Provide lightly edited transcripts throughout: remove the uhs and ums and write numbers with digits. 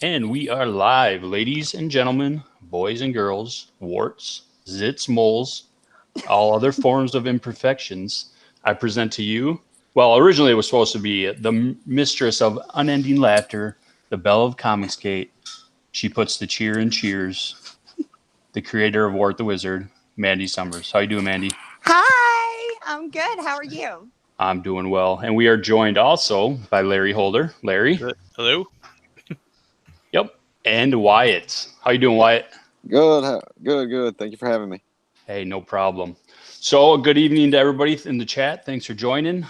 And we are live, ladies and gentlemen, boys and girls, warts, zits, moles, all other forms of imperfections. I present to you, well, originally it was supposed to be the mistress of unending laughter, the belle of Comicsgate. She puts the cheer in cheers, the creator of Wart the Wizard, Mandy Summers. How you doing, Mandy? Hi, I'm good. How are you? I'm doing well. And we are joined also by Larry Holder. Larry? Hello. Yep. And Wyatt. How you doing, Wyatt? Good, good. Thank you for having me. Hey, no problem. So, good evening to everybody in the chat. Thanks for joining.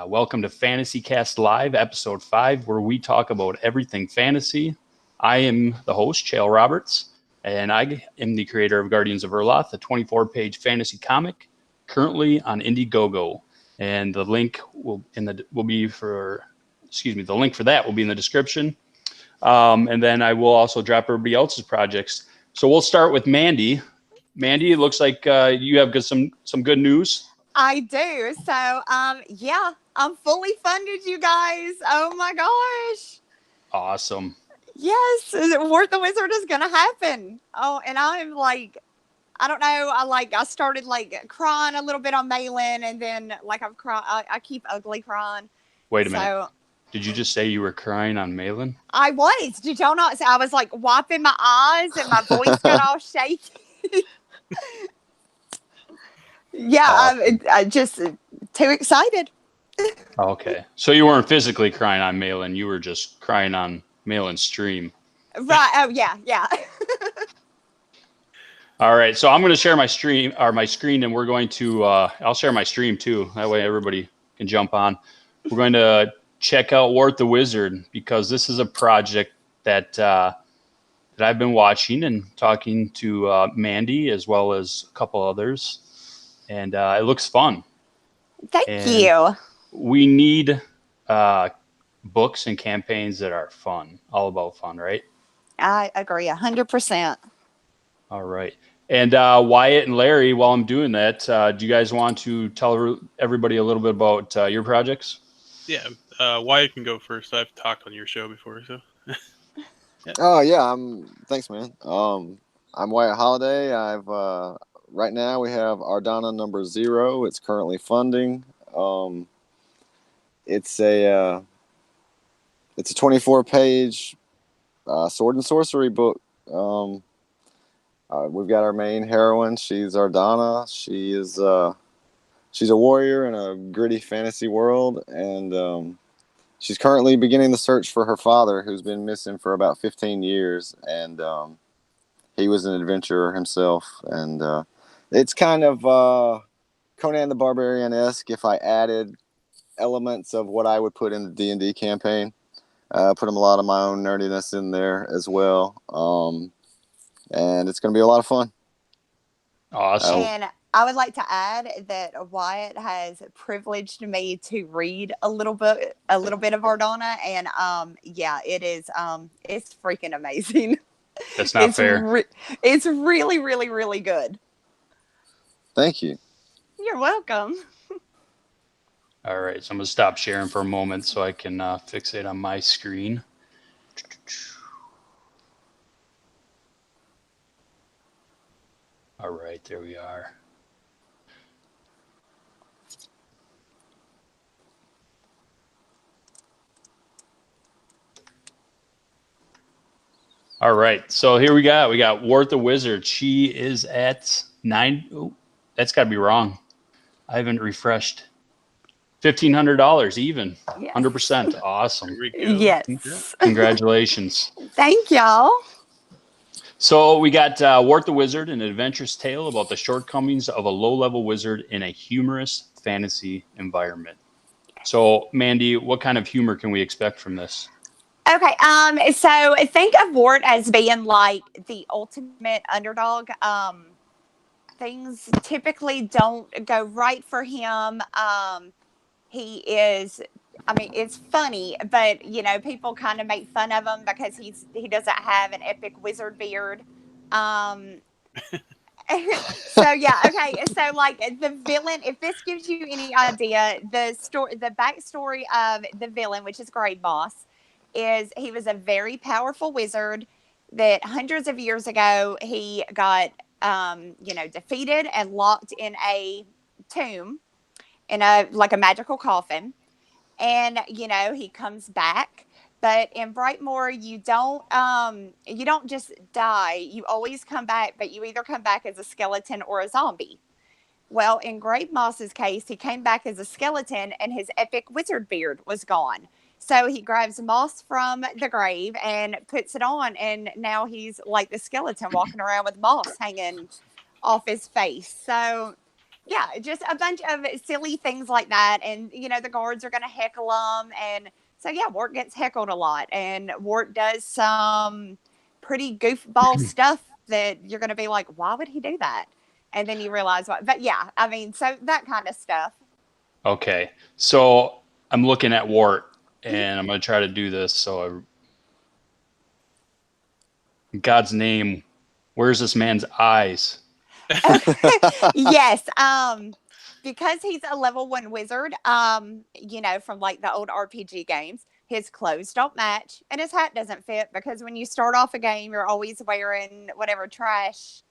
Welcome to Fantasy Cast Live, episode 5, where we talk about everything fantasy. I am the host, Chael Roberts, and I am the creator of Guardians of Erloth, a 24-page fantasy comic currently on Indiegogo. And the link will be for, the link for that will be in the description. And then I will also drop everybody else's projects. So we'll start with Mandy. Mandy, it looks like you have some good news. I do. So, yeah, I'm fully funded, you guys. Oh my gosh. Awesome. Yes, Wart the Wizard is gonna happen. Oh, and I'm like, I don't know. I started like crying a little bit on Malin, and then like I've cried. I keep ugly crying. Wait a minute. So Did you just say you were crying on Malin? I was. Did y'all not? So I was like wiping my eyes, and my voice got all shaky. Yeah, I just too excited. Okay. So you weren't physically crying on Malin. You were just crying on Malin's stream. Right. Oh, yeah. Yeah. All right. So I'm going to share my screen, and we're going to, I'll share my stream too. That way everybody can jump on. We're going to check out Wart the Wizard because this is a project that I've been watching and talking to Mandy as well as a couple others. And it looks fun. Thank you. We need books and campaigns that are fun, all about fun, right? I agree 100%. All right. And Wyatt and Larry, while I'm doing that, do you guys want to tell everybody a little bit about your projects? Yeah, Wyatt can go first. I've talked on your show before, so. Yeah. Oh yeah, thanks, man. I'm Wyatt Holiday. I've right now we have Ardanna number 0. It's currently funding. It's a 24-page sword and sorcery book. We've got our main heroine. She's Ardanna. She's a warrior in a gritty fantasy world, and she's currently beginning the search for her father, who's been missing for about 15 years, and he was an adventurer himself. And it's kind of Conan the Barbarian-esque if I added elements of what I would put in the D&D campaign. Put a lot of my own nerdiness in there as well. And it's going to be a lot of fun. Awesome. And I would like to add that Wyatt has privileged me to read a little bit of Ardanna, and yeah, it's freaking amazing. That's not fair. It's really, really, really good. Thank you. You're welcome. All right, so I'm going to stop sharing for a moment so I can fixate on my screen. All right, there we are. All right, so here we got Wart the Wizard. She is at 9. Oh, that's got to be wrong. I haven't refreshed. $1,500 even. Yes. 100%. Awesome. Yes. Congratulations. Thank y'all. So we got Wart the Wizard, an adventurous tale about the shortcomings of a low-level wizard in a humorous fantasy environment. So, Mandy, what kind of humor can we expect from this? Okay, so think of Wart as being like the ultimate underdog. Things typically don't go right for him. He is, I mean, it's funny, but people kind of make fun of him because he doesn't have an epic wizard beard. So yeah, okay. So like the villain, if this gives you any idea, the backstory of the villain, which is Grade Boss, is he was a very powerful wizard that hundreds of years ago he got, defeated and locked in a tomb in a magical coffin. And he comes back. But in Brightmoor, you don't just die. You always come back, but you either come back as a skeleton or a zombie. Well, in Grave Moss's case, he came back as a skeleton and his epic wizard beard was gone. So he grabs moss from the grave and puts it on, and now he's like the skeleton walking around with moss hanging off his face. So, yeah, just a bunch of silly things like that. And, the guards are going to heckle him. And so, yeah, Wart gets heckled a lot. And Wart does some pretty goofball stuff that you're going to be like, why would he do that? And then you realize what, but yeah, I mean, so that kind of stuff. Okay. So I'm looking at Wart and I'm going to try to do this. So in God's name, where's this man's eyes? Yes. Because he's a level 1 wizard, from like the old RPG games, his clothes don't match and his hat doesn't fit, because when you start off a game, you're always wearing whatever trash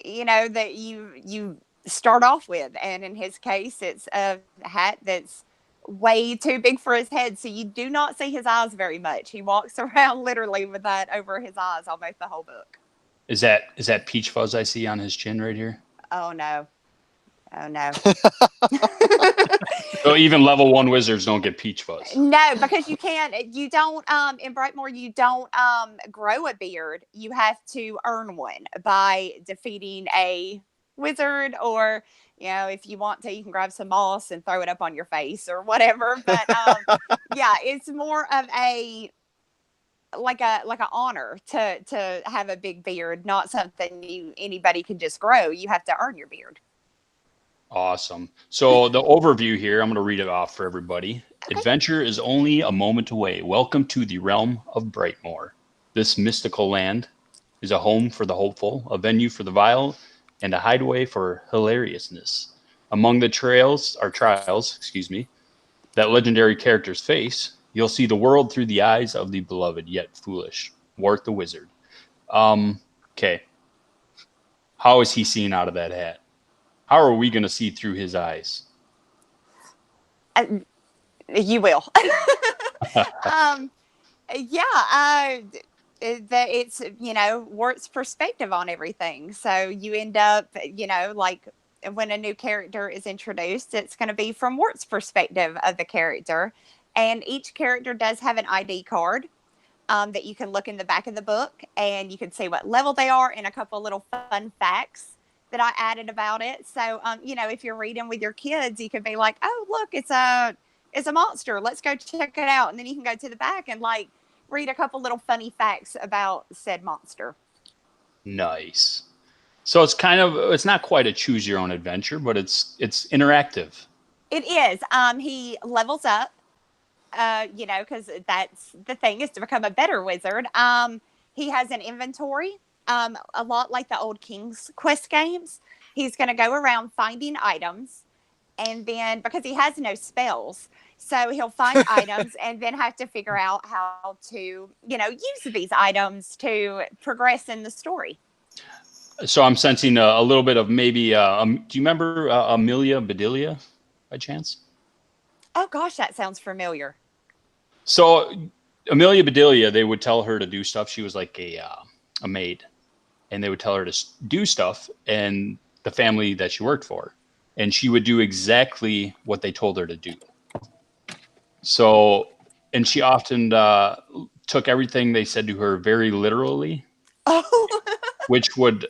that you start off with. And in his case, it's a hat that's way too big for his head, so you do not see his eyes very much. He walks around literally with that over his eyes almost the whole book. Is that peach fuzz I see on his chin right here? Oh no. So even level 1 wizards don't get peach fuzz. No, because you don't in Brightmoor, you don't grow a beard. You have to earn one by defeating a wizard, or if you want to, you can grab some moss and throw it up on your face or whatever. But yeah, it's more of a like an honor to have a big beard, not something anybody can just grow. You have to earn your beard. Awesome. So the overview here, I'm going to read it off for everybody. Okay. Adventure is only a moment away. Welcome to the realm of Brightmoor. This mystical land is a home for the hopeful, a venue for the vile, and a hideaway for hilariousness. Among the trials, that legendary characters face, you'll see the world through the eyes of the beloved yet foolish Wart the Wizard. Okay. How is he seen out of that hat? How are we going to see through his eyes? You will. It's Wart's perspective on everything. So you end up, like when a new character is introduced, it's going to be from Wart's perspective of the character. And each character does have an ID card that you can look in the back of the book, and you can see what level they are and a couple of little fun facts that I added about it. So, if you're reading with your kids, you could be like, oh, look, it's a monster. Let's go check it out. And then you can go to the back and like read a couple little funny facts about said monster. Nice. So it's not quite a choose your own adventure, but it's interactive. It is. He levels up, because that's the thing, is to become a better wizard. He has an inventory. A lot like the old King's Quest games. He's going to go around finding items, and then because he has no spells, so he'll find items and then have to figure out how to, use these items to progress in the story. So I'm sensing a little bit of maybe, do you remember Amelia Bedelia by chance? Oh gosh, that sounds familiar. So Amelia Bedelia, they would tell her to do stuff. She was like a maid. And they would tell her to do stuff and the family that she worked for. And she would do exactly what they told her to do. So, and she often took everything they said to her very literally. Oh. Which would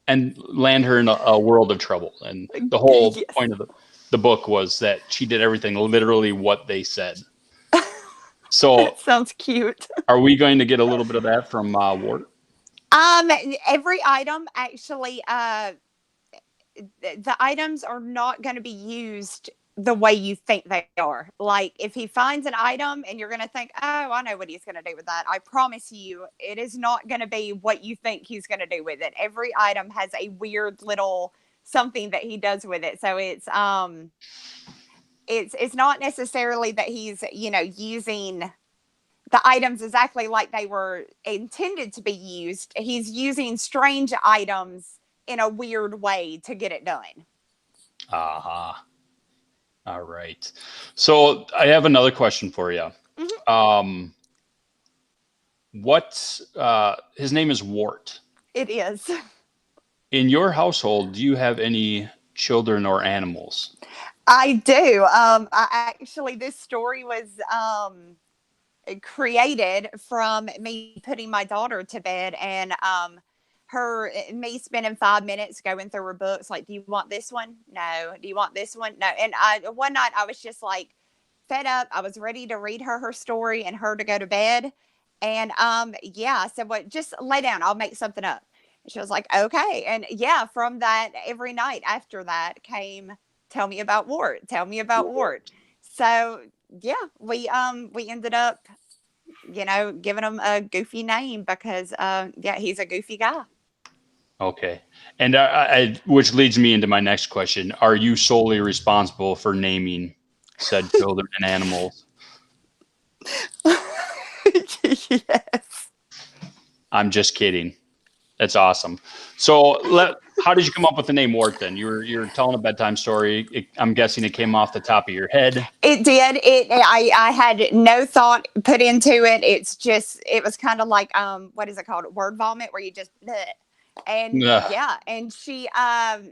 land her in a world of trouble. And the whole point of the book was that she did everything literally what they said. So that sounds cute. Are we going to get a little bit of that from Wart? Every item actually, the items are not going to be used the way you think they are. Like if he finds an item and you're going to think, oh, I know what he's going to do with that. I promise you, it is not going to be what you think he's going to do with it. Every item has a weird little something that he does with it. So it's not necessarily that he's, using the items exactly like they were intended to be used. He's using strange items in a weird way to get it done. Aha. All right. So I have another question for you. His name is Wart. It is. In your household, do you have any children or animals? I do. This story was created from me putting my daughter to bed and me spending 5 minutes going through her books. Like, do you want this one? No. Do you want this one? No. And one night I was just like fed up. I was ready to read her story and her to go to bed. And I said, well, just lay down. I'll make something up. And she was like, okay. And from that, every night after that came, tell me about Wart. Tell me about Wart. So we ended up, giving him a goofy name because he's a goofy guy. Okay. And which leads me into my next question. Are you solely responsible for naming said children and animals? Yes. I'm just kidding. That's awesome. So how did you come up with the name Wart then? You're telling a bedtime story. I'm guessing it came off the top of your head. It did. I had no thought put into it. It was kind of like, what is it called? Word vomit, where you just, bleh. And and she, as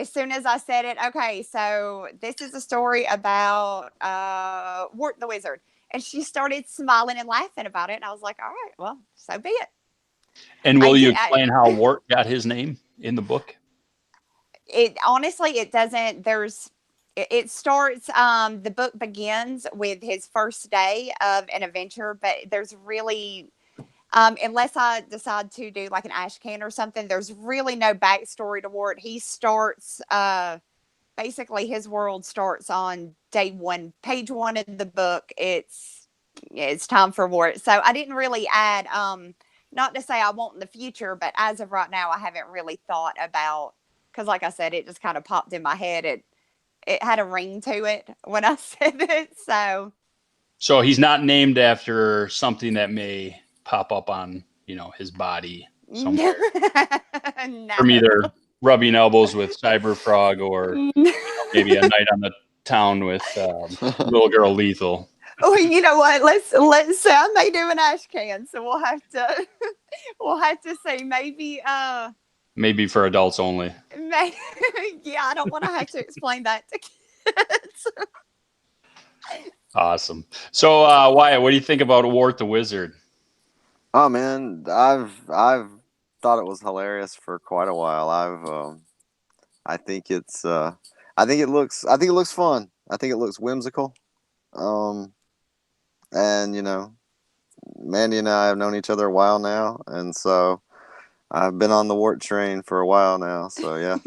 soon as I said it, okay, so this is a story about Wart the Wizard. And she started smiling and laughing about it. And I was like, all right, well, so be it. And will you explain how Wart got his name in the book? It honestly, it doesn't. It starts. The book begins with his first day of an adventure, but there's really, unless I decide to do like an ash can or something, there's really no backstory to Wart. He starts. Basically, his world starts on day one, page one of the book. It's time for Wart. So I didn't really add. Not to say I won't in the future, but as of right now, I haven't really thought about, because like I said, it just kind of popped in my head. It had a ring to it when I said it. So he's not named after something that may pop up on, his body somewhere. No. From either rubbing elbows with Cyberfrog or maybe a night on the town with little girl Lethal. Oh, you know what? Let's say I may do an ash can, so we'll have to say maybe for adults only. I don't want to have to explain that to kids. Awesome. So Wyatt, what do you think about Wart the Wizard? Oh man, I've thought it was hilarious for quite a while. I think it looks fun. I think it looks whimsical. And Mandy and I have known each other a while now, and so I've been on the Wart train for a while now. So yeah.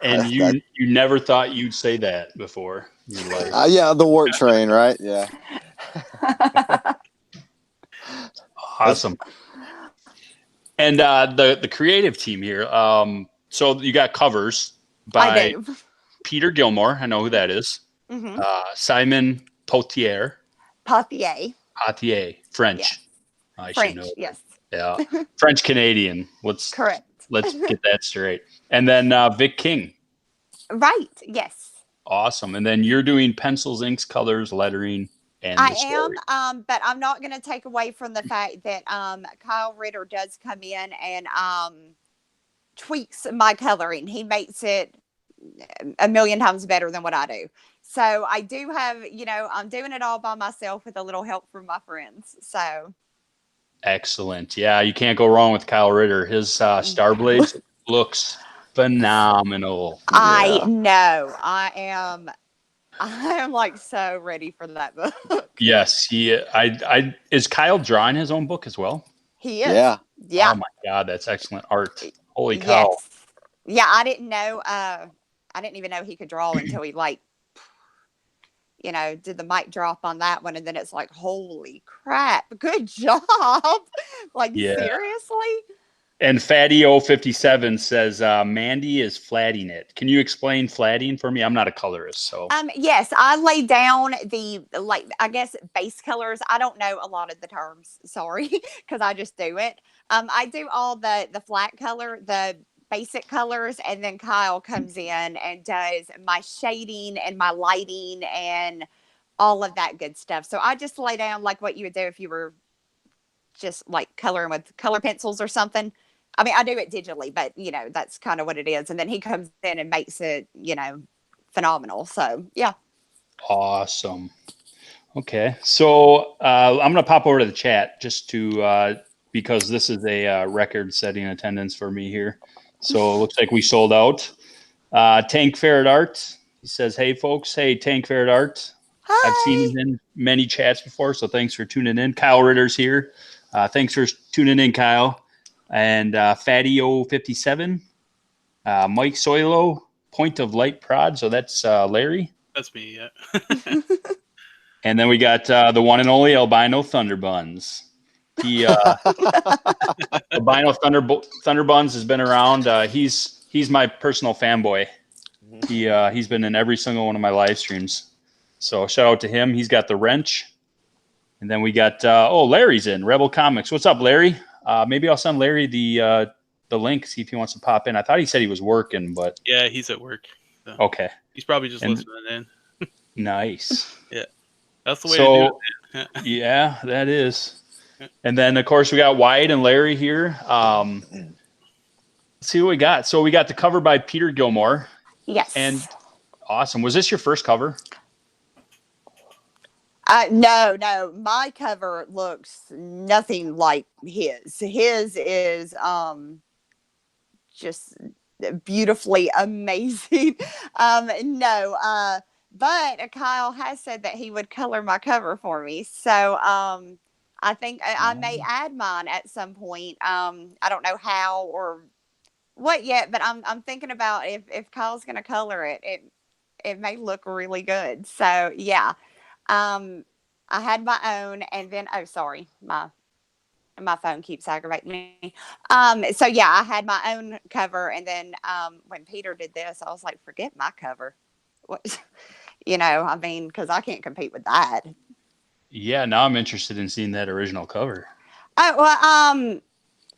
And you never thought you'd say that before. The Wart train, right? Yeah. Awesome. And the creative team here. So you got covers by Peter Gilmore. I know who that is. Mm-hmm. Simon Potier, French. Yes. I French, should know. Yes. Yeah, French Canadian. Correct. Let's get that straight. And then Vic King. Right. Yes. Awesome. And then you're doing pencils, inks, colors, lettering, and I am. But I'm not going to take away from the fact that Kyle Ritter does come in and tweaks my coloring. He makes it a million times better than what I do. So I do have, I'm doing it all by myself with a little help from my friends. So excellent. Yeah, you can't go wrong with Kyle Ritter. His Starblades looks phenomenal. Yeah. I know. I am like so ready for that book. Yes, is Kyle drawing his own book as well? He is. Yeah. Oh my God, that's excellent art. Holy cow. Yes. Yeah, I didn't know. I didn't even know he could draw until he did the mic drop on that one, and then it's like, holy crap, good job! Seriously. And Fatty057 says Mandy is flatting it. Can you explain flatting for me? I'm not a colorist, so. Yes, I lay down the I guess base colors. I don't know a lot of the terms, sorry, because I just do it. I do all the flat color, the basic colors, and then Kyle comes in and does my shading and my lighting and all of that good stuff. So I just lay down like what you would do if you were just like coloring with color pencils or something. I mean, I do it digitally, but that's kind of what it is. And then he comes in and makes it, phenomenal. So yeah. Awesome. Okay. So I'm going to pop over to the chat just to, because this is a record setting attendance for me here. So it looks like we sold out. Tank Ferret Art. He says, hey folks. Hey, Tank Ferret Art. Hi. I've seen him in many chats before, so thanks for tuning in. Kyle Ritter's here. Thanks for tuning in, Kyle. And Fatty057, Mike Soilo, Point of Light Prod. So that's Larry. That's me, yeah. And then we got the one and only Albino Thunderbuns. He Albino Thunderbuns has been around. He's my personal fanboy. He's been in every single one of my live streams. So shout out to him. He's got the wrench. And then we got Larry's in Rebel Comics. What's up, Larry? Maybe I'll send Larry the link, see if he wants to pop in. I thought he said he was working, but Yeah, he's at work. So okay. He's probably just listening in. Nice. Yeah. That's the way to do it. Yeah, that is. And then of course we got Wyatt and Larry here. Let's see what we got. So we got the cover by Peter Gilmore. Yes. And awesome. Was this your first cover? No. My cover looks nothing like his. His is just beautifully amazing. But Kyle has said that he would color my cover for me. So I think I may add mine at some point. I don't know how or what yet, but I'm thinking about if Kyle's gonna color it, it may look really good. So yeah. I had my own, and then sorry, my phone keeps aggravating me. So yeah, I had my own cover, and then when Peter did this, I was like, forget my cover. What, I mean, because I can't compete with that. Yeah, now I'm interested in seeing that original cover. Oh well,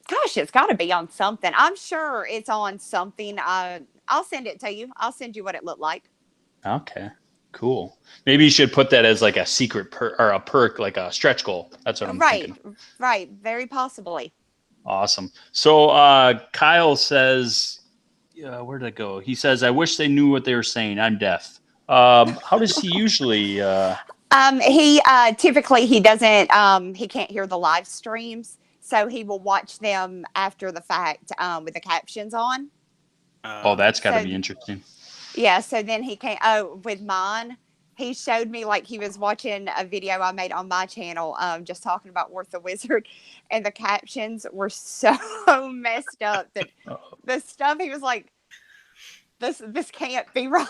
gosh, it's got to be on something. I'm sure it's on something. I'll send it to you. I'll send you what it looked like. Okay. Cool. Maybe you should put that as like a secret or a perk, like a stretch goal. That's what I'm thinking. Right. Very possibly. Awesome. So Kyle says, where did it go? He says, I wish they knew what they were saying. I'm deaf. How does he usually? He typically he doesn't. He can't hear the live streams, so he will watch them after the fact with the captions on. That's got to be interesting. Yeah, so then he came. Oh, with mine, he showed me like he was watching a video I made on my channel, just talking about Wort the Wizard, and the captions were so messed up that the stuff he was like, this can't be right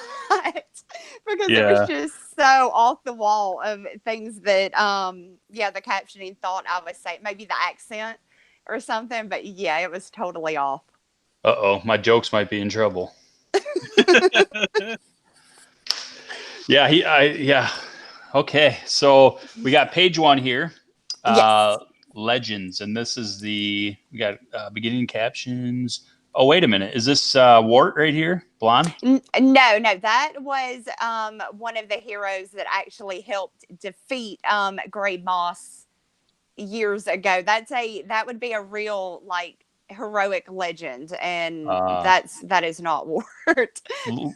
because it was just so off the wall of things that the captioning thought I was saying, maybe the accent or something, but yeah, it was totally off. My jokes might be in trouble. Okay, so we got page one here. Yes. Legends, and this is we got beginning captions. Oh, wait a minute. Is this Wart right here? Blonde? No. That was one of the heroes that actually helped defeat Grey Moss years ago. That would be a real like heroic legend, and that is not Wart.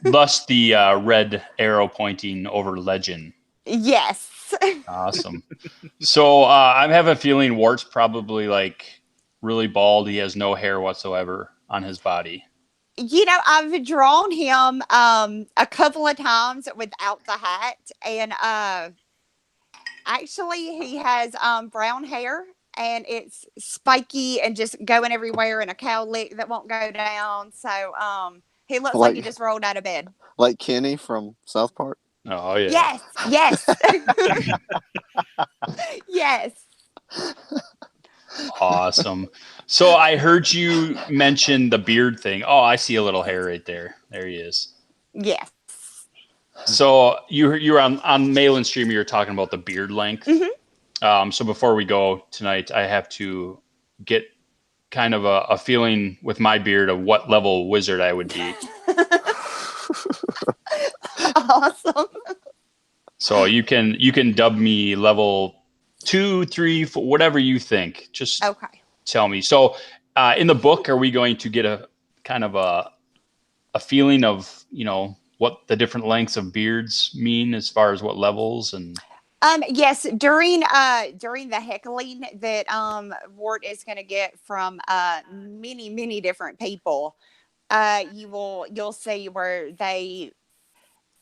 Thus the red arrow pointing over legend. Yes. Awesome. So I have a feeling Wart's probably like really bald. He has no hair whatsoever on his body. I've drawn him a couple of times without the hat, and actually he has brown hair. And it's spiky and just going everywhere, and a cow lick that won't go down. So he looks like he just rolled out of bed. Like Kenny from South Park? Oh, yeah. Yes. Yes. Awesome. So I heard you mention the beard thing. Oh, I see a little hair right there. There he is. Yes. So you were on Mail Stream. You were talking about the beard length. So before we go tonight, I have to get kind of a feeling with my beard of what level wizard I would be. Awesome. So you can dub me level 2, 3, 4, whatever you think. Just Okay. tell me. So in the book, are we going to get a kind of a feeling of, what the different lengths of beards mean as far as what levels and Yes, during the heckling that Wart is going to get from many different people, you'll see where they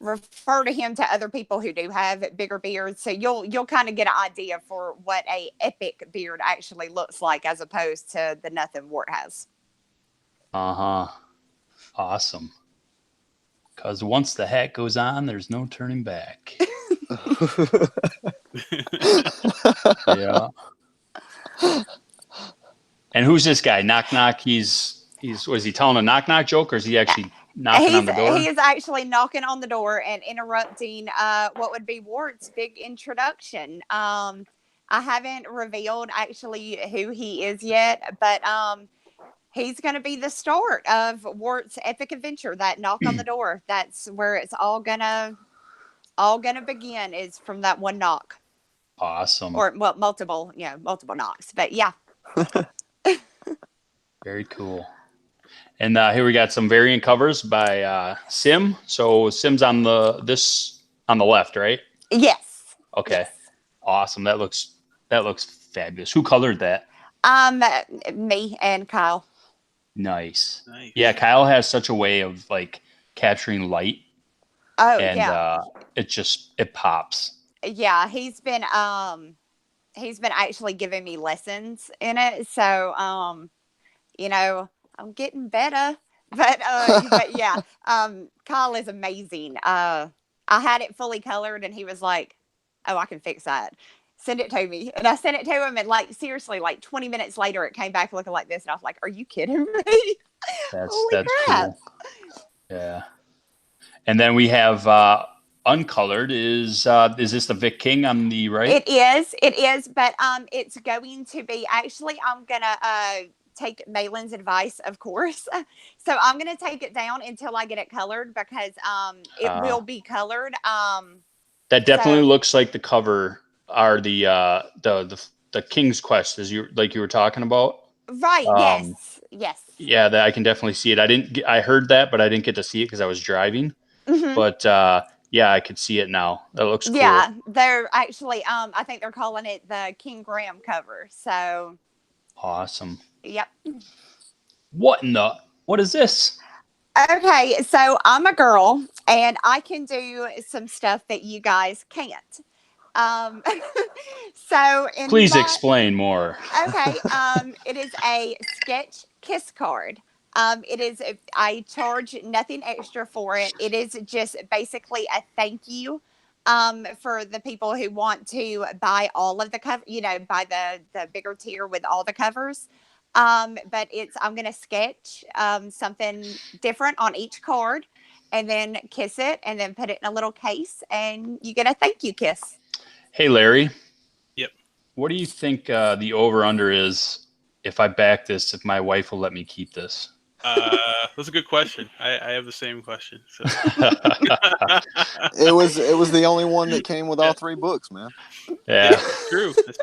refer to him to other people who do have bigger beards. So you'll kind of get an idea for what a epic beard actually looks like as opposed to the nothing Wart has. Awesome. Because once the hat goes on, there's no turning back. Yeah. And who's this guy? Knock knock. Was he telling a knock knock joke, or is he actually knocking on the door? He is actually knocking on the door and interrupting what would be Wart's big introduction. I haven't revealed actually who he is yet, but he's going to be the start of Wart's epic adventure. That knock on the door. That's where it's all gonna begin. Is from that one knock. Awesome. Or well, multiple knocks. But yeah. Very cool. And here we got some variant covers by Sim. So Sim's on the left, right? Yes. Okay. Yes. Awesome. That looks fabulous. Who colored that? Me and Kyle. Nice. Yeah, Kyle has such a way of like capturing light. Oh, and yeah. It pops. Yeah, he's been actually giving me lessons in it. So I'm getting better. But yeah, Kyle is amazing. I had it fully colored and he was like, "Oh, I can fix that. Send it to me." And I sent it to him, and seriously, 20 minutes later it came back looking like this, and I was like, "Are you kidding me?" That's crap. Cool. Yeah. And then we have uncolored. Is this the Vic King on the right? It is, but it's going to be actually, I'm gonna take Malin's advice, of course. So I'm gonna take it down until I get it colored, because it will be colored. That definitely looks like the cover are the King's Quest, as you were talking about. Right. Yes. Yeah, that I can definitely see it. I heard that, but I didn't get to see it because I was driving. Mm-hmm. But yeah, I could see it now. That looks cool. Yeah, they're actually I think they're calling it the King Graham cover. So awesome. Yep. What is this? Okay, so I'm a girl and I can do some stuff that you guys can't. Please explain more. Okay. It is a sketch kiss card. I charge nothing extra for it. It is just basically a thank you for the people who want to buy all of the cover, buy the bigger tier with all the covers. But I'm going to sketch something different on each card and then kiss it and then put it in a little case and you get a thank you kiss. Hey, Larry. Yep. What do you think the over-under is if I back this, if my wife will let me keep this? That's a good question. I have the same question. So. It was the only one that came with all three books, man. Yeah. That's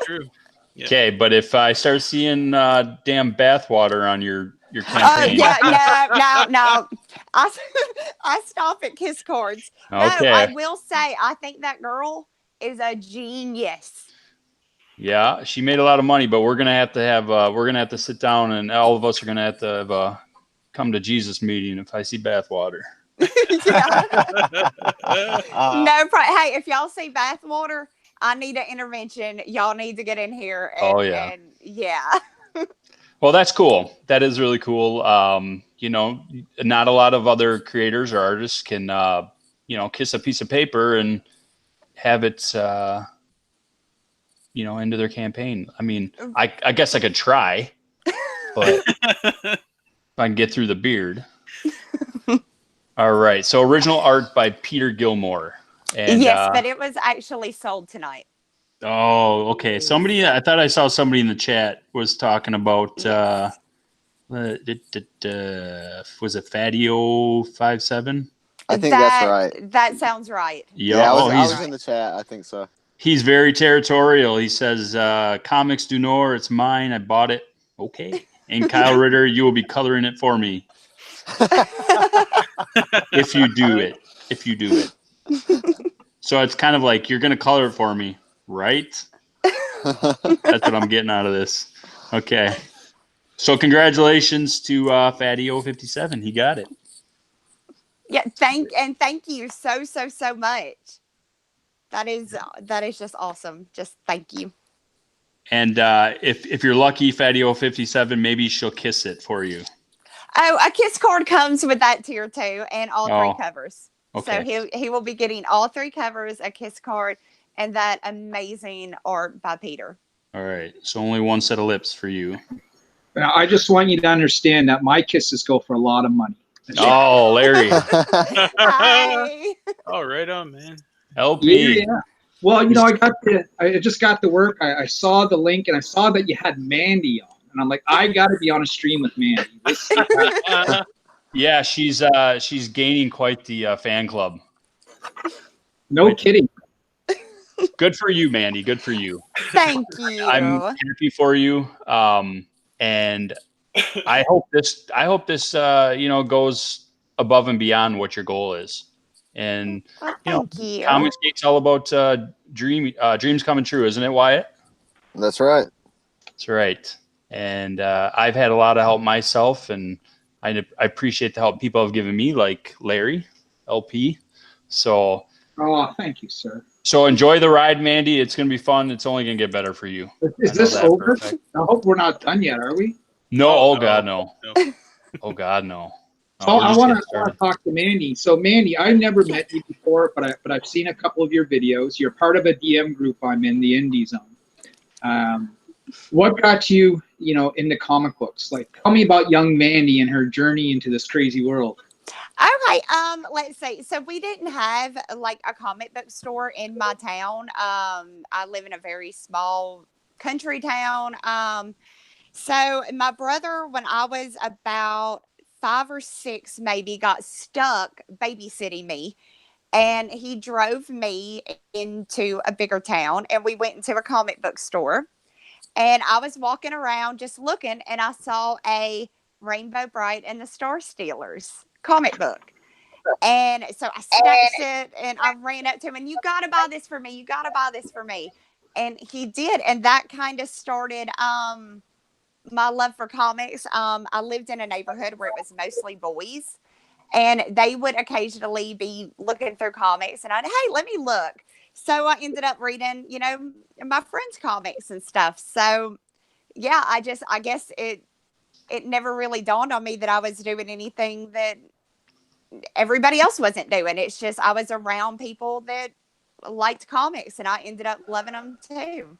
true. Yeah. Okay, but if I start seeing damn bathwater on your campaign. No. I stop at kiss cards. Okay. No, I will say, I think that girl is a genius. Yeah, she made a lot of money, but we're gonna have to sit down, and all of us are gonna have to have a come to Jesus meeting if I see bathwater. No problem. Hey, if y'all see bathwater, I need an intervention. Y'all need to get in here. And yeah. Well, that's cool. That is really cool. Not a lot of other creators or artists can, kiss a piece of paper and have it, into their campaign. I mean, I guess I could try, but if I can get through the beard. All right. So original art by Peter Gilmore. And, yes, but it was actually sold tonight. Oh, okay. I thought I saw somebody in the chat was talking about, Yes. was it Fadio57? I think that's right. That sounds right. Yeah, I He's was in the chat. I think so. he's very territorial. He says, "Comics du Nord, it's mine. I bought it." Okay. And Kyle Ritter, you will be coloring it for me if you do it. So it's kind of like you're gonna color it for me, right? That's what I'm getting out of this. Okay. So congratulations to Fadio57. He got it. Yeah, thank you so much. That is just awesome. Just thank you. And if you're lucky, Fadio57, maybe she'll kiss it for you. Oh, a kiss card comes with that tier too, and all three covers. Okay. So he will be getting all three covers, a kiss card, and that amazing art by Peter. All right. So only one set of lips for you. Now, I just want you to understand that my kisses go for a lot of money. Oh, Larry. Hi. Oh, right on, man. LP. Yeah. Well, I just got to work. I saw the link and I saw that you had Mandy on, and I'm like, I got to be on a stream with Mandy. Yeah, she's gaining quite the fan club. No kidding. Good for you, Mandy. Good for you. Thank you. I'm happy for you. And I hope this goes above and beyond what your goal is. And thank you. Comics Geek's all about dreams coming true, isn't it, Wyatt? That's right. That's right. And I've had a lot of help myself, and I appreciate the help people have given me, like Larry, LP. So. Oh, thank you, sir. So enjoy the ride, Mandy. It's going to be fun. It's only going to get better for you. Is this over? I hope we're not done yet, are we? No. Oh God, no. Oh God, no. So I want to talk to Mandy. So Mandy, I've never met you before, but I've seen a couple of your videos. You're part of a DM group I'm in, the Indie Zone. What got you, into comic books? Like, tell me about young Mandy and her journey into this crazy world. Okay, let's see. So we didn't have like a comic book store in my town. I live in a very small country town. So my brother, when I was about 5 or 6, maybe, got stuck babysitting me, and he drove me into a bigger town, and we went into a comic book store, and I was walking around just looking, and I saw a Rainbow Bright and the Star Stealers comic book. And so I snatched it and I ran up to him, and you got to buy this for me. You got to buy this for me. And he did. And that kind of started my love for comics. I lived in a neighborhood where it was mostly boys, and they would occasionally be looking through comics, and hey, let me look. So I ended up reading, my friends' comics and stuff. So yeah, I guess it never really dawned on me that I was doing anything that everybody else wasn't doing. It's just I was around people that liked comics, and I ended up loving them too.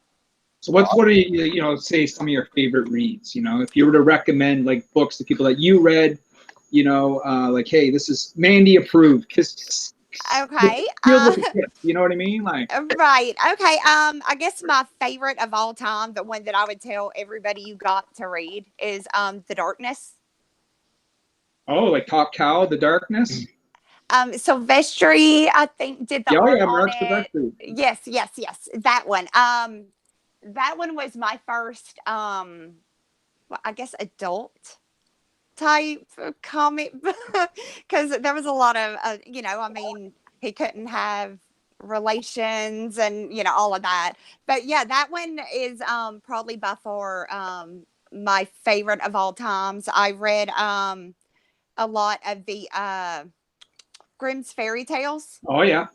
So what are say some of your favorite reads? If you were to recommend like books to people that you read, like, hey, this is Mandy approved. Okay. You know what I mean? Like, right. Okay. I guess my favorite of all time, the one that I would tell everybody you got to read, is The Darkness. Oh, like Top Cow, The Darkness? Silvestri, I think, did the art on Mark it. Silvestri. Yes. That one. That one was my first, I guess, adult type comic, because there was a lot of, he couldn't have relations and, all of that. But yeah, that one is probably by far my favorite of all times. I read a lot of the Grimm's fairy tales. Oh yeah.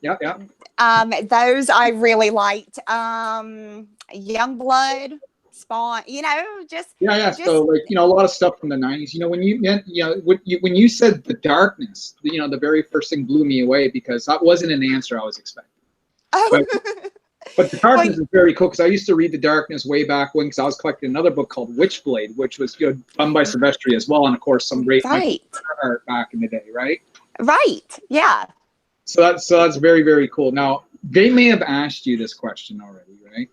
Those I really liked. Youngblood, Spawn. Just So like a lot of stuff from the 90s. When you said The Darkness, the very first thing blew me away, because that wasn't an answer I was expecting. Oh. But the darkness is very cool because I used to read the darkness way back when, because I was collecting another book called Witchblade, which was done by Silvestri as well, and of course some great Right. art back in the day, right? Right. Yeah. So that's very, very cool. Now they may have asked you this question already, right?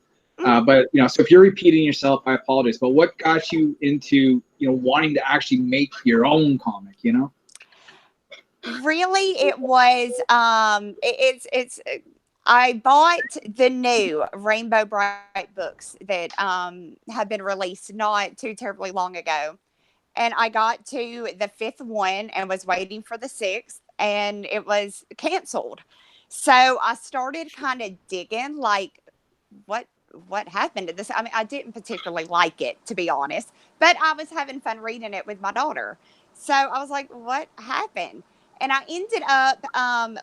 But so if you're repeating yourself, I apologize. But what got you into wanting to actually make your own comic? Really, it was it's I bought the new Rainbow Bright books that have been released not too terribly long ago. And I got to the fifth one and was waiting for the sixth, and it was canceled. So I started kind of digging, like, what what happened to this? I mean, I didn't particularly like it, to be honest, but I was having fun reading it with my daughter. So I was like, what happened? And I ended up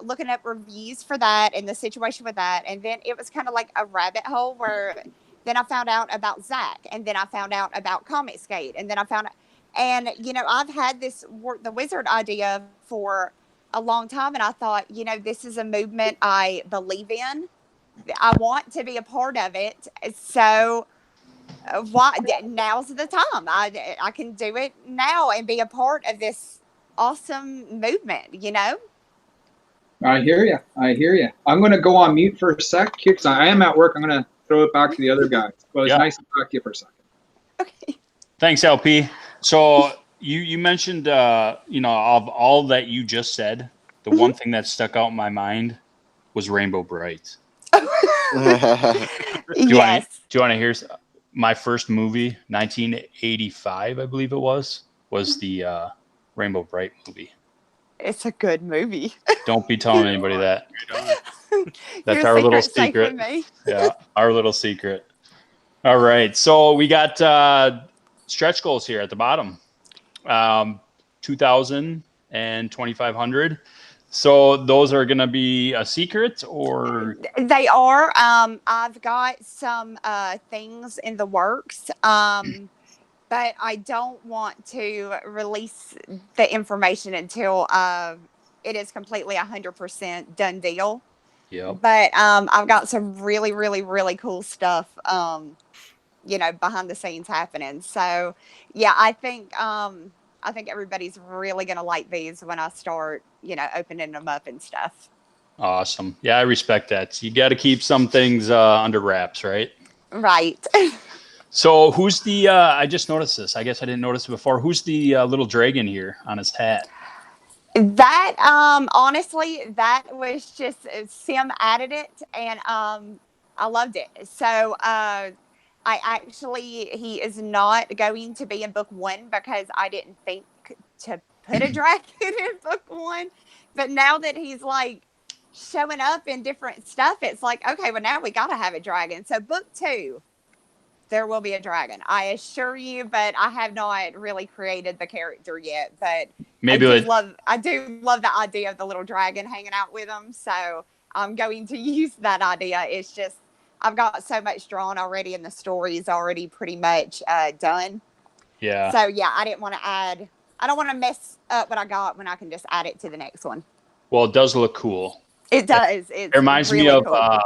looking up reviews for that and the situation with that. And then it was kind of like a rabbit hole where then I found out about Zach, and then I found out about Comic Skate, and then I found out, and I've had this Wort the Wizard idea for a long time, and I thought, this is a movement I believe in. I want to be a part of it. So why now's the time. I can do it now and be a part of this awesome movement. I hear you. I hear you. I'm going to go on mute for a sec because I am at work. I'm going to throw it back to the other guys. But it's nice to talk to you for a second. Okay. Thanks, LP. So you mentioned, of all that you just said, the one thing that stuck out in my mind was Rainbow Bright. Do you want to hear my first movie, 1985, I believe it was the Rainbow Bright movie. It's a good movie. Don't be telling anybody that. That's Your our little secret's safe secret. with me. Yeah, our little secret. All right, so we got stretch goals here at the bottom. 2,000 and 2,500. So those are going to be a secret, or they are. I've got some things in the works, but I don't want to release the information until it is completely 100% done deal. Yep. But I've got some really, really, really cool stuff, behind the scenes happening. So yeah, I think everybody's really gonna like these when I start, opening them up and stuff. Awesome. Yeah, I respect that. You got to keep some things under wraps, right? Right. So who's the? I just noticed this. I guess I didn't notice it before. Who's the little dragon here on his hat? That honestly, that was just Sim added it, and I loved it. So he is not going to be in book one because I didn't think to put a dragon in book one. But now that he's like showing up in different stuff, it's like, okay, well now we gotta have a dragon. So book two, there will be a dragon, I assure you, but I have not really created the character yet. But Maybe I do love the idea of the little dragon hanging out with him. So I'm going to use that idea. It's just I've got so much drawn already, and the story is already pretty much done. Yeah. So yeah, I didn't want to add. I don't want to mess up what I got when I can just add it to the next one. Well, it does look cool. It does. It reminds me of cool.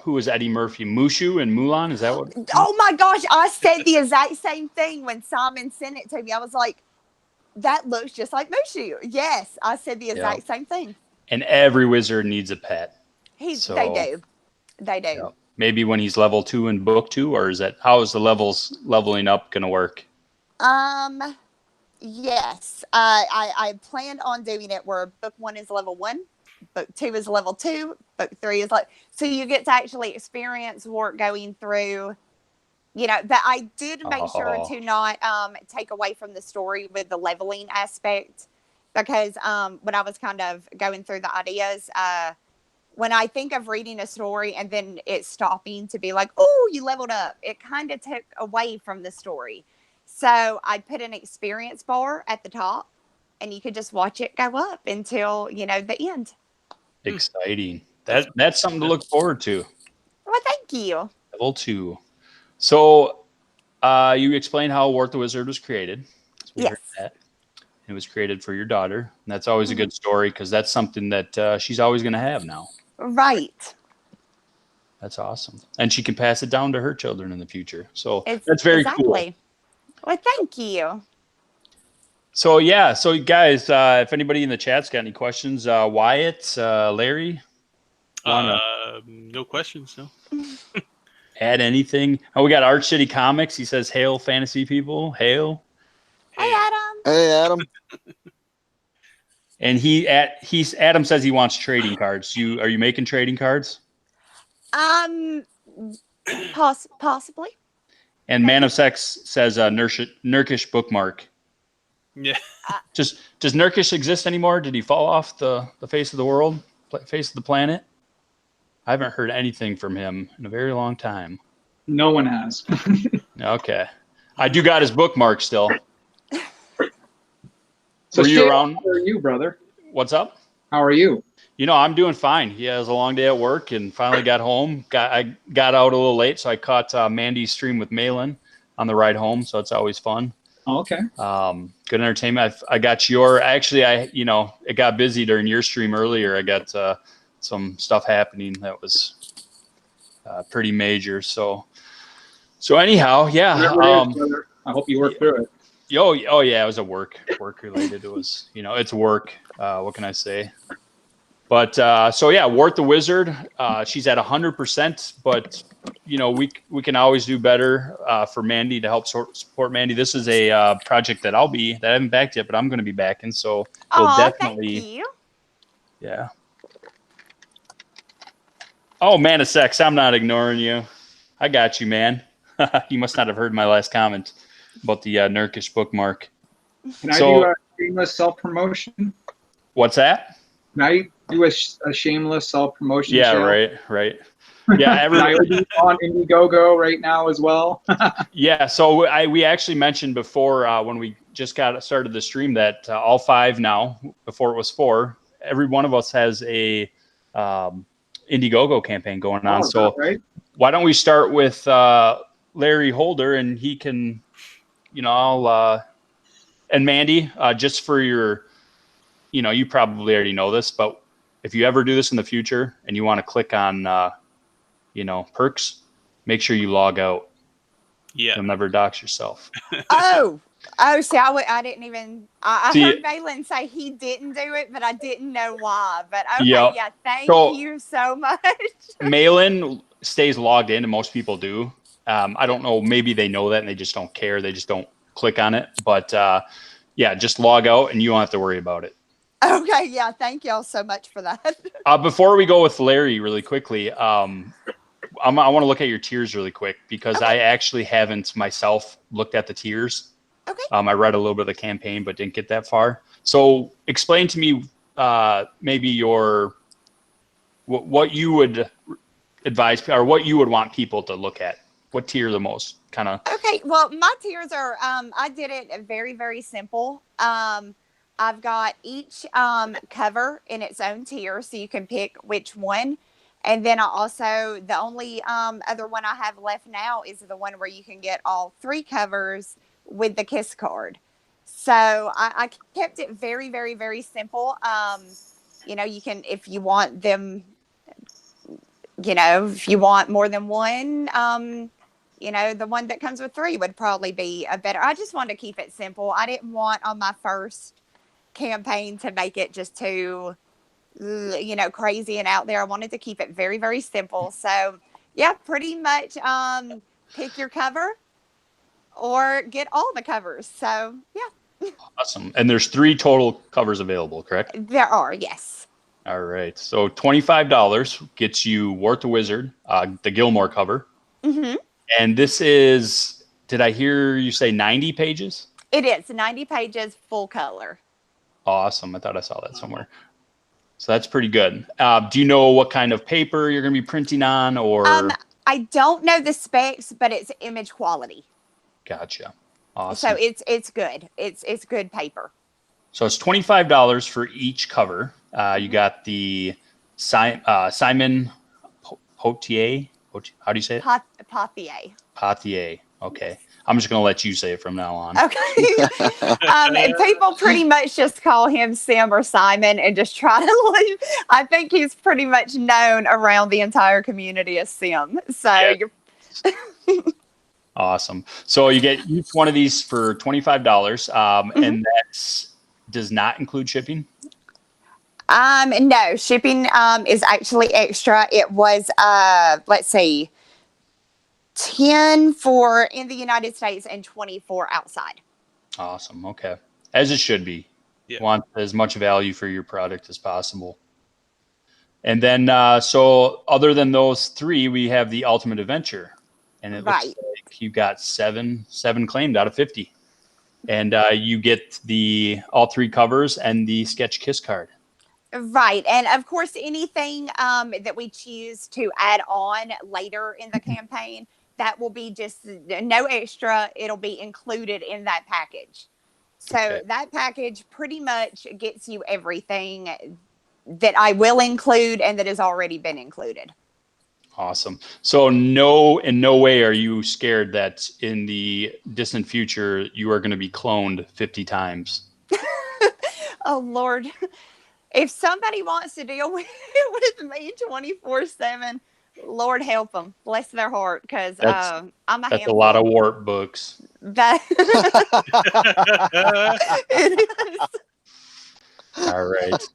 Who was Eddie Murphy? Mushu and Mulan? Is that what? Oh my gosh, I said the exact same thing when Simon sent it to me. I was like, that looks just like Mushu. Yes, I said the exact same thing. And every wizard needs a pet. They do. Yep. Maybe when he's level 2 in book 2, or how is the leveling up going to work? Yes. I planned on doing it where book 1 is level 1, book 2 is level 2, book 3 is so you get to actually experience Wort going through, but I did make sure to not take away from the story with the leveling aspect, because when I was kind of going through the ideas, when I think of reading a story and then it stopping to be like, oh, you leveled up, it kind of took away from the story. So I put an experience bar at the top, and you could just watch it go up until, the end. Exciting. That's something to look forward to. Well, thank you. Level 2. So you explained how Wart the Wizard was created. So we heard that. It was created for your daughter. And that's always a good story, because that's something that she's always going to have now. Right. That's awesome. And she can pass it down to her children in the future. So It's that's very cool. Well, thank you. So yeah, so guys, if anybody in the chat's got any questions, Wyatt, Larry, wanna No questions, no. add anything? Oh, we got Art City Comics. He says, "Hail, fantasy people, hail!" Hey, Adam. Hey, Adam. And Adam says he wants trading cards. Are you making trading cards? Possibly. And Man of Sex says Nurkish bookmark. Yeah. Does Nurkish exist anymore? Did he fall off the face of the world, face of the planet? I haven't heard anything from him in a very long time. No one has. Okay. I do got his bookmark still. So Were you around? How are you, brother? What's up? How are you? You know, I'm doing fine. Yeah, it was a long day at work and finally got home. I got out a little late, so I caught Mandy's stream with Malin on the ride home, so it's always fun. Oh, okay. Good entertainment. I got it got busy during your stream earlier. I got some stuff happening that was pretty major. So anyhow, yeah. I hope you work through it. Oh yeah, it was a work related. It was, it's work. What can I say? But so yeah, Wart the Wizard. She's at 100%, but we can always do better for Mandy to help support Mandy. This is a project that I haven't backed yet, but I'm going to be backing. So we'll definitely. Thank you. Yeah. Oh, Man of Sex, I'm not ignoring you. I got you, man. You must not have heard my last comment about the Nurkish bookmark. Can I do a shameless self-promotion? What's that? Can I do a shameless self-promotion? Yeah, channel? right. Yeah, everybody on Indiegogo right now as well. Yeah, so we actually mentioned before when we just got started the stream that all 5 now, before it was 4, every one of us has a Indiegogo campaign going on. So right? Why don't we start with Larry Holder, and he can, and Mandy, just for your, you probably already know this, but if you ever do this in the future and you want to click on, perks, make sure you log out. Yeah. You'll never dox yourself. See, I didn't even. I heard Valen say he didn't do it, but I didn't know why. But okay, yeah, thank you so much. Malin stays logged in, and most people do. I don't know. Maybe they know that and they just don't care. They just don't click on it. But yeah, just log out, and you don't have to worry about it. Okay, yeah, thank y'all so much for that. Before we go with Larry, really quickly, I want to look at your tiers really quick because I actually haven't myself looked at the tiers. Okay. I read a little bit of the campaign, but didn't get that far. So explain to me maybe what you would advise or what you would want people to look at. What tier the most kind of? Okay, well, my tiers are, I did it very, very simple. I've got each cover in its own tier, so you can pick which one. And then the only other one I have left now is the one where you can get all 3 covers with the kiss card. So I kept it very, very, very simple. You can, if you want them, if you want more than one, the one that comes with 3 would probably be a better. I just wanted to keep it simple. I didn't want on my first campaign to make it just too crazy and out there. I wanted to keep it very, very simple. So yeah, pretty much pick your cover or get all the covers. So yeah. Awesome. And there's 3 total covers available, correct? There are, yes. All right. So $25 gets you Wart the Wizard, the Gilmore cover. Mm-hmm. And this is, did I hear you say 90 pages? It is 90 pages, full color. Awesome. I thought I saw that somewhere. So that's pretty good. Do you know what kind of paper you're going to be printing on, or? I don't know the specs, but it's image quality. Gotcha. Awesome. So it's good. It's good paper. So it's $25 for each cover. You got the Simon Poitier. How do you say it? Pothier. Pothier. Okay. I'm just going to let you say it from now on. Okay. And people pretty much just call him Sim or Simon and just try to leave. I think he's pretty much known around the entire community as Sim. So Yeah. you're Awesome. So you get each one of these for $25, and that does not include shipping. no, shipping is actually extra. It was let's see, 10 for in the United States and 24 outside. Awesome. Okay. As it should be. Yeah. Want as much value for your product as possible. And then, so other than those three, we have the Ultimate Adventure, and it looks Right. like you got seven claimed out of 50, and you get all three covers and the Sketch Kiss card. Right. And of course, anything that we choose to add on later in the campaign, that will be just no extra. It'll be included in that package. So Okay. that package pretty much gets you everything that I will include and that has already been included. Awesome. So in no way are you scared that in the distant future you are going to be cloned 50 times. Oh, Lord. If somebody wants to deal with me 24/7, Lord help them. Bless their heart, because I'm a That's handful. a lot of Wart books. That it is. All right.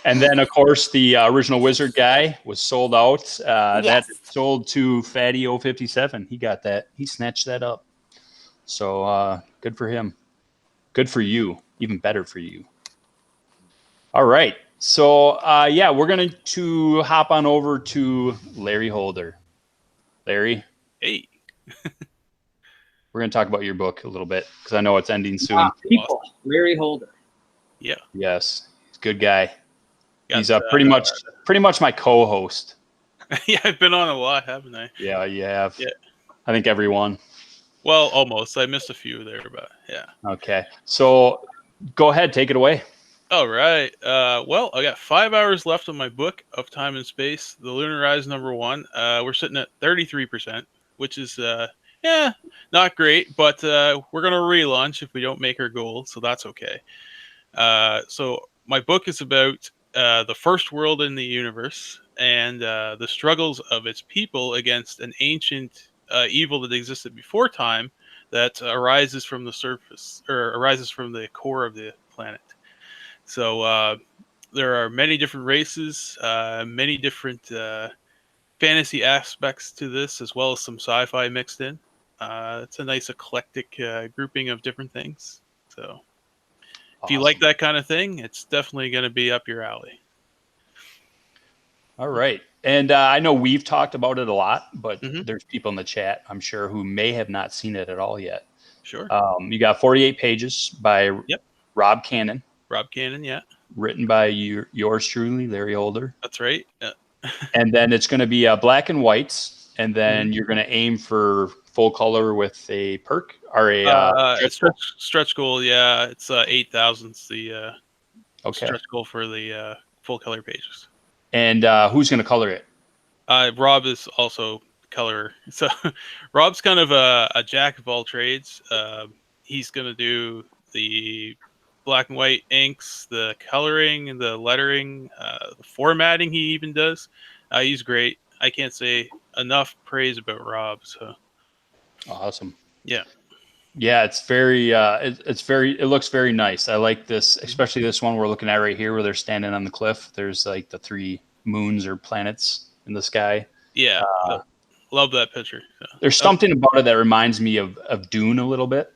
And then, of course, the original Wizard guy was sold out. That Yes. sold to Fatty 057. He got that. He snatched that up. So good for him. Good for you. Even better for you. All right. So, yeah, we're going to hop on over to Larry Holder. Larry, Hey. we're going to talk about your book a little bit because I know it's ending soon. People, Larry Holder. Yeah. Yes. He's a good guy. Got, He's pretty much my co-host. Yeah, I've been on a lot, haven't I? Yeah, you have. Yeah. I think everyone. Well, almost. I missed a few there, but yeah. Okay. So go ahead, take it away. All right. Well, I got 5 hours left on my book of Time and Space, The Lunar Rise #1. We're sitting at 33%, which is, not great, but we're going to relaunch if we don't make our goal, so that's okay. So my book is about the first world in the universe and the struggles of its people against an ancient evil that existed before time that arises from the surface, or arises from the core of the planet. So there are many different races, many different fantasy aspects to this, as well as some sci-fi mixed in. It's a nice eclectic grouping of different things. So if you like that kind of thing, it's definitely going to be up your alley. All right. And I know we've talked about it a lot, but Mhm. there's people in the chat, I'm sure, who may have not seen it at all yet. Sure. You got 48 pages by Rob Cannon. Rob Cannon, yeah. Written by yours truly, Larry Holder. That's right. Yeah. And then it's going to be black and whites, and then you're going to aim for full color with a perk or a stretch goal. Yeah, it's 8,000. The okay. stretch goal for the full color pages. And who's going to color it? Rob is also colorer. So Rob's kind of a jack of all trades. He's going to do the black and white inks, the coloring, and the lettering, the formatting he even does. He's great. I can't say enough praise about Rob. So awesome. Yeah. Yeah, it's very it looks very nice. I like this, especially this one we're looking at right here where they're standing on the cliff. There's like the 3 moons or planets in the sky. Yeah. Love that picture. There's something about it that reminds me of Dune a little bit.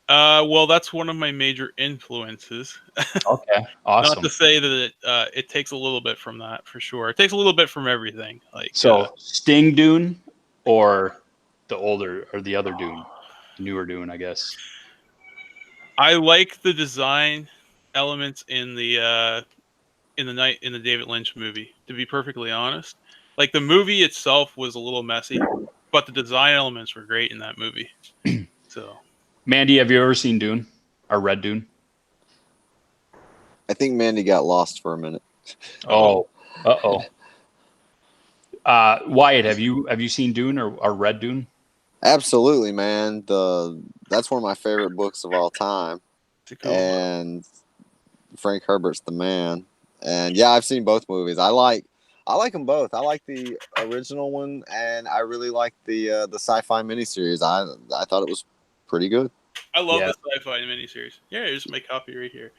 Well, that's one of my major influences. Okay, awesome. Not to say that it takes a little bit from that, for sure. It takes a little bit from everything. Like Sting Dune or the older or the other Dune, newer Dune, I guess. I like the design elements in the David Lynch movie. To be perfectly honest, like the movie itself was a little messy, but the design elements were great in that movie. So, Mandy, have you ever seen Dune or read Dune? I think Mandy got lost for a minute. Oh, Wyatt, have you seen Dune or read Dune? Absolutely, man. That's one of my favorite books of all time, It's a cool book. and Frank Herbert's the man. And yeah, I've seen both movies. I like them both. I like the original one, and I really like the sci-fi miniseries. I thought it was pretty good. I love Yeah. the sci-fi miniseries. Yeah, here's my copy right here.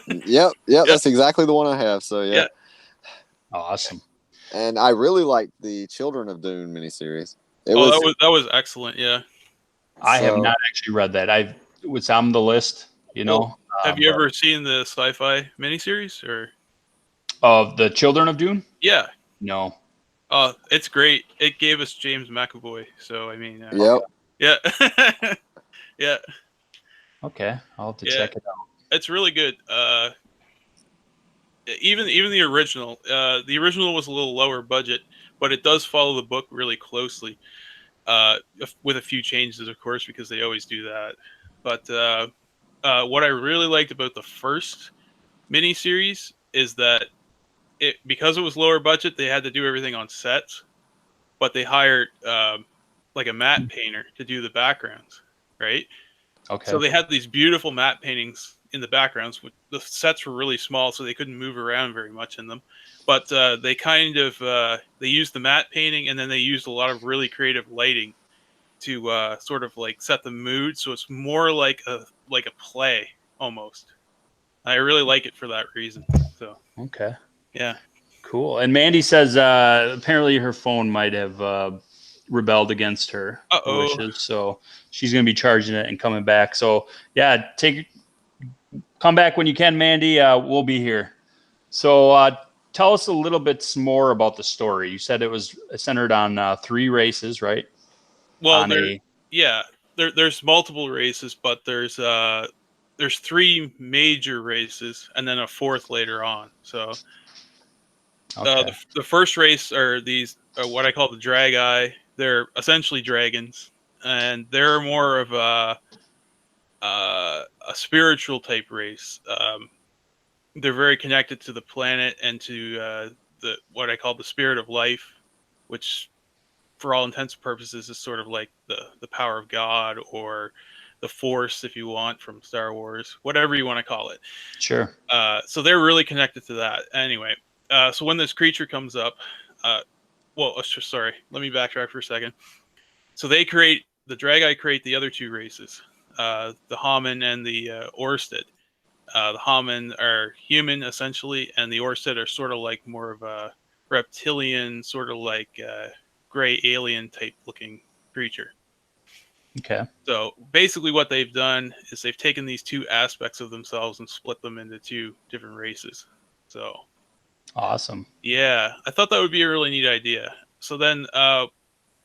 Yep, that's exactly the one I have. So yeah. Yeah. Awesome. And I really liked the Children of Dune miniseries. It That was excellent. Yeah. I have So- not actually read that. It's on the list, you know. Have you ever seen the sci-fi miniseries or? Of the Children of Dune? Yeah. No. It's great. It gave us James McAvoy. So I mean, Yep. yeah, yeah, Okay, I'll have to Yeah. check it out. it's really good. Even the original. The original was a little lower budget, but it does follow the book really closely. With a few changes, of course, because they always do that. But what I really liked about the first miniseries is that because it was lower budget, they had to do everything on sets, but they hired like a matte painter to do the backgrounds, right? Okay. So they had these beautiful matte paintings in the backgrounds. The sets were really small, so they couldn't move around very much in them. But they kind of they used the matte painting, and then they used a lot of really creative lighting to sort of like set the mood. So it's more like a play almost. I really like it for that reason. So Okay. yeah. Cool. And Mandy says apparently her phone might have rebelled against her wishes, so she's going to be charging it and coming back. So yeah, come back when you can, Mandy. We'll be here. So tell us a little bit more about the story. You said it was centered on 3 races, right? Well, there's multiple races, but there's 3 major races and then a 4th later on. So Okay. the first race are these what I call the Drag-Eye. They're essentially dragons, and they're more of a spiritual type race. They're very connected to the planet and to the what I call the spirit of life, which, for all intents and purposes, is sort of like the power of God or the Force, if you want, from Star Wars, whatever you want to call it. Sure. So they're really connected to that. Anyway, so when this creature comes up, sorry, let me backtrack for a second. So the Drag-Eye create the other 2 races, the Haman and the Orsted. The Haman are human essentially, and the Orsted are sort of like more of a reptilian, sort of like gray alien type looking creature. Okay. So basically, what they've done is they've taken these 2 aspects of themselves and split them into 2 different races. So Awesome. yeah, I thought that would be a really neat idea. So then,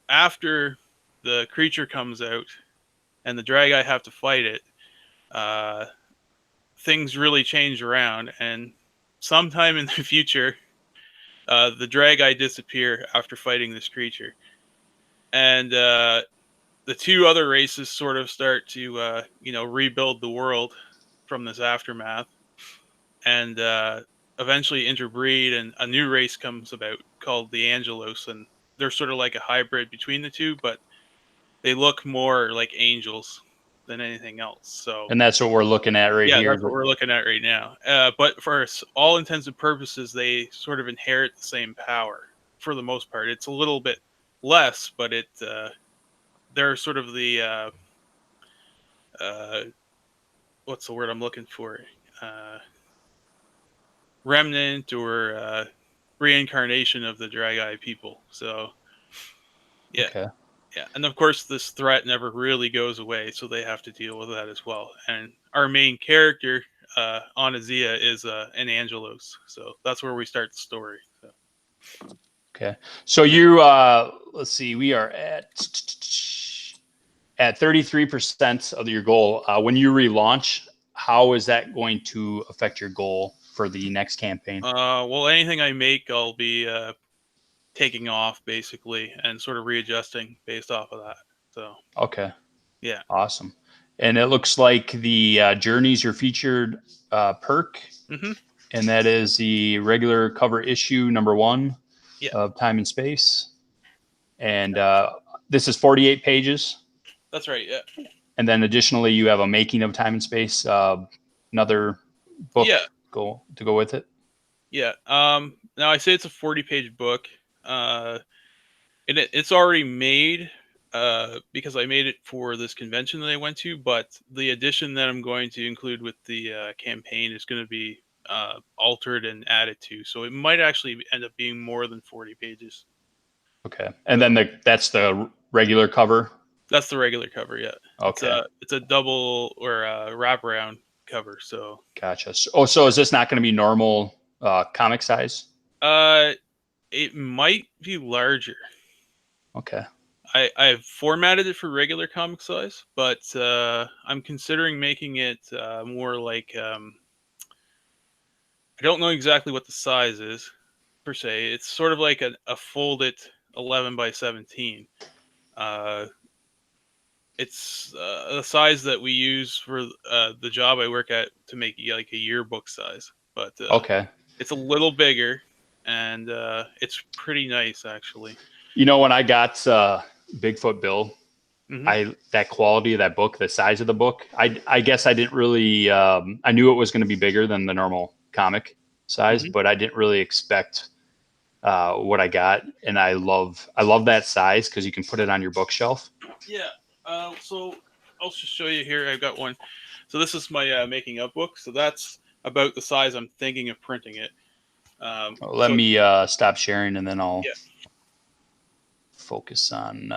after the creature comes out and the Drag-Eye have to fight it, things really change around, and sometime in the future, the Drag-Eye disappear after fighting this creature, and the 2 other races sort of start to rebuild the world from this aftermath, and eventually interbreed, and a new race comes about called the Angelos, and they're sort of like a hybrid between the 2, but they look more like angels than anything else. So, And that's what we're looking at right here. that's what we're looking at right now. But for all intents and purposes, they sort of inherit the same power for the most part. It's a little bit less, but they're sort of the what's the word I'm looking for? Remnant or reincarnation of the Drag-Eye people. So, yeah. Okay. Yeah, and of course, this threat never really goes away, so they have to deal with that as well. And our main character, Anazia, is an Angelos, so that's where we start the story. So. Okay. So you let's see, we are at 33% of your goal. When you relaunch, how is that going to affect your goal for the next campaign? Well, anything I make, I'll be taking off basically and sort of readjusting based off of that. So. Okay. Yeah. Awesome. And it looks like the journey's your featured perk, and that is the regular cover issue number 1 of Time and Space. And this is 48 pages. That's right. Yeah. And then additionally, you have a making of Time and Space, another book to go with it. Yeah. Now I say it's a 40-page book. It's already made because I made it for this convention that I went to, but the edition that I'm going to include with the campaign is going to be altered and added to. So it might actually end up being more than 40 pages. Okay. And then that's the regular cover? That's the regular cover, yeah. Okay. It's a double or a wraparound cover, so. Gotcha. So is this not going to be normal comic size? It might be larger. Okay. I've formatted it for regular comic size, but I'm considering making it more like I don't know exactly what the size is per se. It's sort of like a folded 11 by 17. It's the size that we use for the job I work at to make like a yearbook size, but okay, it's a little bigger and it's pretty nice actually. You know, when I got Bigfoot Bill, Mm-hmm. that quality of that book, the size of the book, I guess I didn't really I knew it was going to be bigger than the normal comic size, but I didn't really expect what I got, and I love that size because you can put it on your bookshelf. Yeah. So I'll just show you here. I've got one. So this is my making of book. So that's about the size I'm thinking of printing it. Let me stop sharing, and then I'll focus on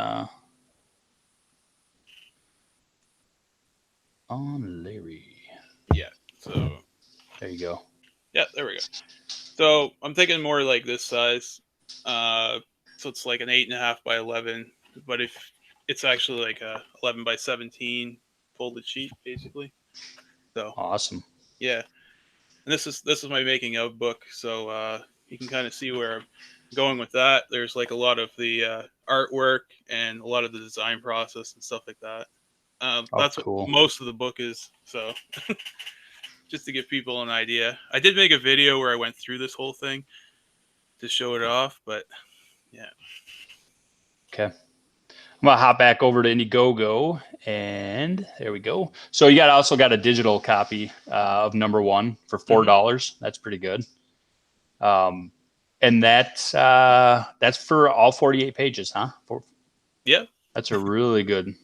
Larry. Yeah. So there you go. Yeah, there we go. So I'm thinking more like this size. So it's like an 8.5 by 11, but if it's actually like a 11 by 17 folded sheet, basically. So awesome. Yeah, and this is my making of book, so you can kind of see where I'm going with that. There's like a lot of the artwork and a lot of the design process and stuff like that. That's cool. What most of the book is. So just to give people an idea, I did make a video where I went through this whole thing to show it off, but yeah. Okay. I'm gonna hop back over to Indiegogo, and there we go. So you also got a digital copy of #1 for $4. That's pretty good. And that's for all 48 pages, huh? Yeah, that's a really good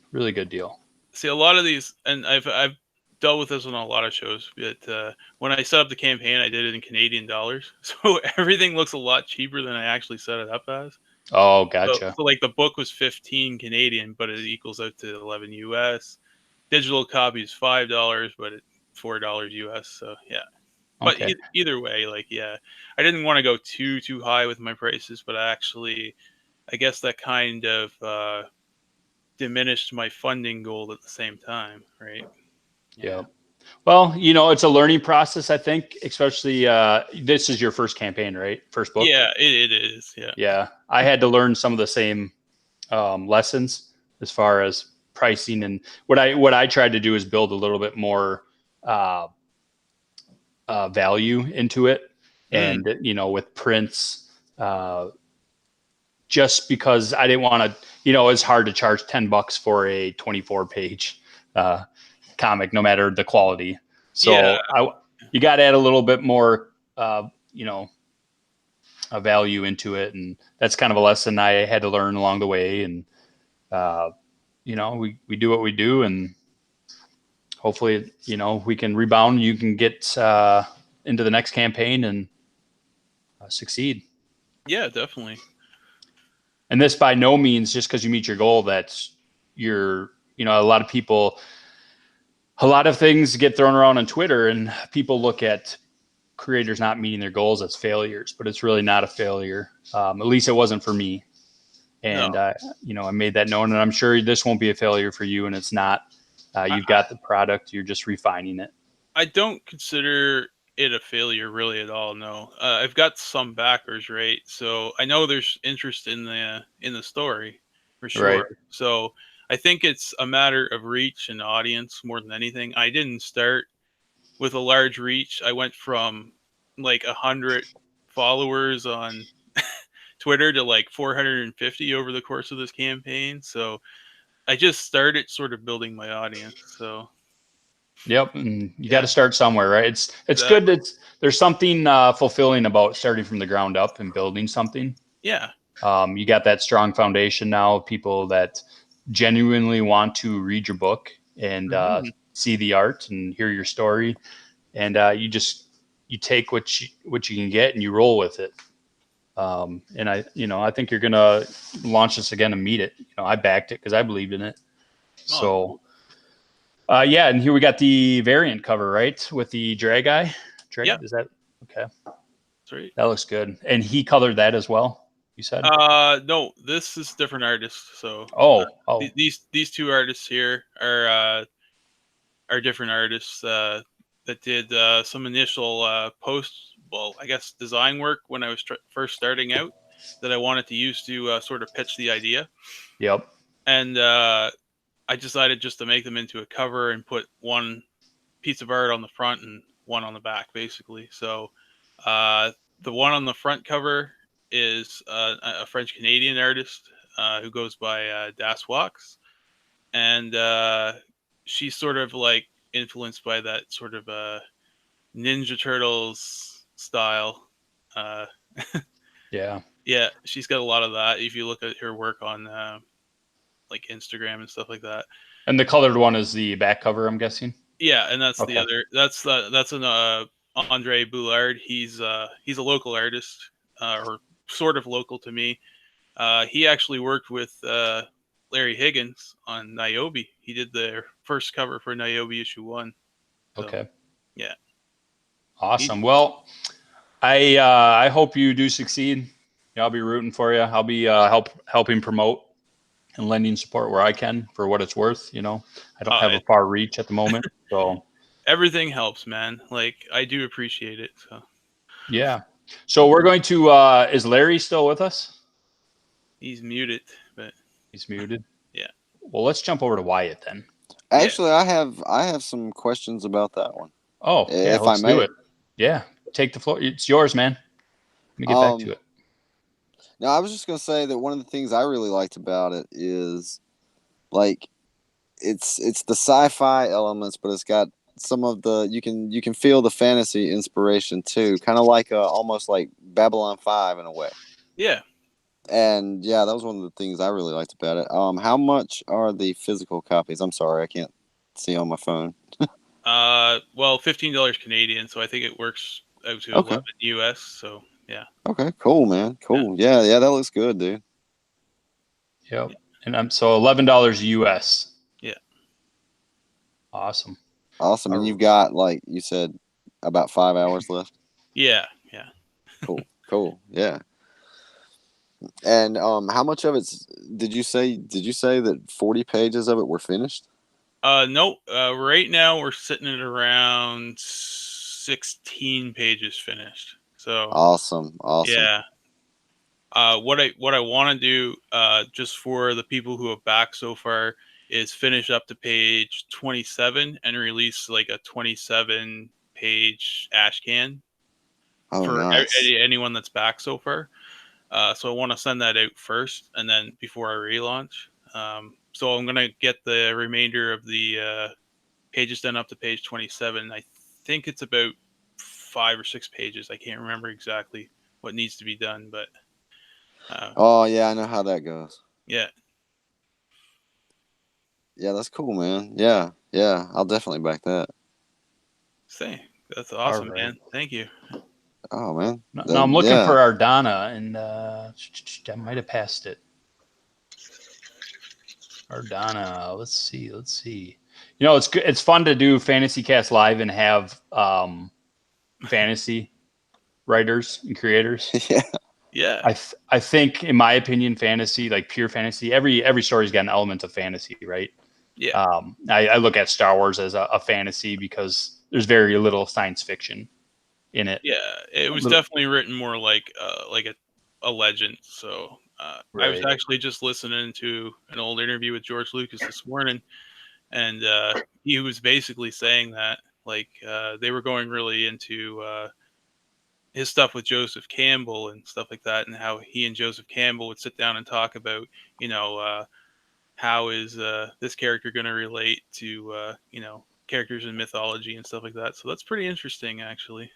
deal. See, a lot of these, and I've dealt with this on a lot of shows. But when I set up the campaign, I did it in Canadian dollars, so everything looks a lot cheaper than I actually set it up as. Oh, gotcha. So like the book was 15 Canadian, but it equals out to 11 US. Digital copy is $5, but it's $4 US. So yeah. But Okay. Either way, like I didn't want to go too high with my prices, but I guess that kind of diminished my funding goal at the same time, right? Yeah. Well, it's a learning process, I think, especially this is your first campaign, right? First book? Yeah, it is. Yeah. Yeah. I had to learn some of the same lessons as far as pricing, and what I tried to do is build a little bit more value into it. And, with prints, just because I didn't want to, it's hard to charge $10 for a 24-page comic, no matter the quality. So you got to add a little bit more, a value into it. And that's kind of a lesson I had to learn along the way. And, we do what we do, and hopefully, we can rebound. You can get into the next campaign and succeed. Yeah, definitely. And this by no means, just because you meet your goal, that's a lot of things get thrown around on Twitter, and people look at creators not meeting their goals as failures, but it's really not a failure. At least it wasn't for me. And, I made that known, and I'm sure this won't be a failure for you, and it's not. You've got the product, you're just refining it. I don't consider it a failure really at all. No, I've got some backers, right? So I know there's interest in the story for sure. Right. So I think it's a matter of reach and audience more than anything. I didn't start with a large reach. I went from like 100 followers on Twitter to like 450 over the course of this campaign. So I just started sort of building my audience. So Yep, and you got Yeah. to start somewhere, right? It's Exactly. good. There's something fulfilling about starting from the ground up and building something. Yeah. You got that strong foundation now of people that genuinely want to read your book and Mhm. see the art and hear your story, and you take what you can get and you roll with it. And I think you're gonna launch this again and meet it. I backed it because I believed in it. Oh, So, yeah, and here we got the variant cover, right, with the drag eye. Yep. Is that okay? that's right. That looks good. And he colored that as well. You said? No, this is different artists. So Oh. these two artists here are different artists that did some initial post, well, I guess design work when I was first starting out that I wanted to use to sort of pitch the idea. Yep. And I decided just to make them into a cover and put one piece of art on the front and one on the back, basically. So the one on the front cover is a French Canadian artist who goes by Das Wax, and she's sort of like influenced by that sort of Ninja Turtles style. Uh, Yeah. yeah, she's got a lot of that. If you look at her work on like Instagram and stuff like that. And the colored one is the back cover, I'm guessing. Yeah, and that's Okay. the other. That's an Andre Boulard. He's a local artist, or sort of local to me. He actually worked with Larry Higgins on Niobe. He did the first cover for Niobe issue 1. So, Okay. yeah. Awesome. Well, I hope you do succeed. I'll be rooting for you. I'll be helping promote and lending support where I can for what it's worth. I don't have a far reach at the moment, so Everything helps, man. Like I do appreciate it. So yeah. So we're going to. Is Larry still with us? he's muted, but He's muted. Yeah. Well, let's jump over to Wyatt then. Actually, I have some questions about that one. Oh, yeah, if let's I may. do it. Yeah, take the floor. It's yours, man. Let me get back to it. No, I was just gonna say that one of the things I really liked about it is like it's the sci-fi elements, but it's got some of the you can feel the fantasy inspiration too, kind of like almost like Babylon 5 in a way. Yeah. And yeah, that was one of the things I really liked about it. How much are the physical copies? I'm sorry, I can't see on my phone. Well, $15 Canadian, so I think it works out to Okay. 11 US. So yeah. Okay, cool, man. Cool. Yeah, that looks good, dude. Yep. And I'm so $11 US. Yeah. Awesome. All And you've got, like you said, about 5 hours left. Yeah. Cool. Yeah. And how much of it's did you say that 40 pages of it were finished? No. Right now we're sitting at around 16 pages finished. So Awesome. yeah. What I want to do, just for the people who have backed so far, is finish up to page 27 and release like a 27-page ash can for Nice. anyone that's back so far. So I want to send that out first, and then before I relaunch. So I'm gonna get the remainder of the pages done up to page 27. I think it's about 5 or 6 pages. I can't remember exactly what needs to be done, but Oh yeah, I know how that goes. yeah. Yeah, that's cool, man. Yeah, I'll definitely back that. Say, that's awesome, right. man. Thank you. Oh man. Now I'm looking for Ardanna, and I might have passed it. Ardanna. Let's see. It's good. It's fun to do Fantasy Cast Live and have fantasy writers and creators. Yeah. I think, in my opinion, fantasy, like pure fantasy, every story's got an element of fantasy, right? Yeah. I look at Star Wars as a fantasy because there's very little science fiction in it. Yeah, it was definitely written more like a legend. So I was Right. actually just listening to an old interview with George Lucas this morning, and he was basically saying that like they were going really into his stuff with Joseph Campbell and stuff like that, and how he and Joseph Campbell would sit down and talk about, how is this character going to relate to characters in mythology and stuff like that. So that's pretty interesting, actually.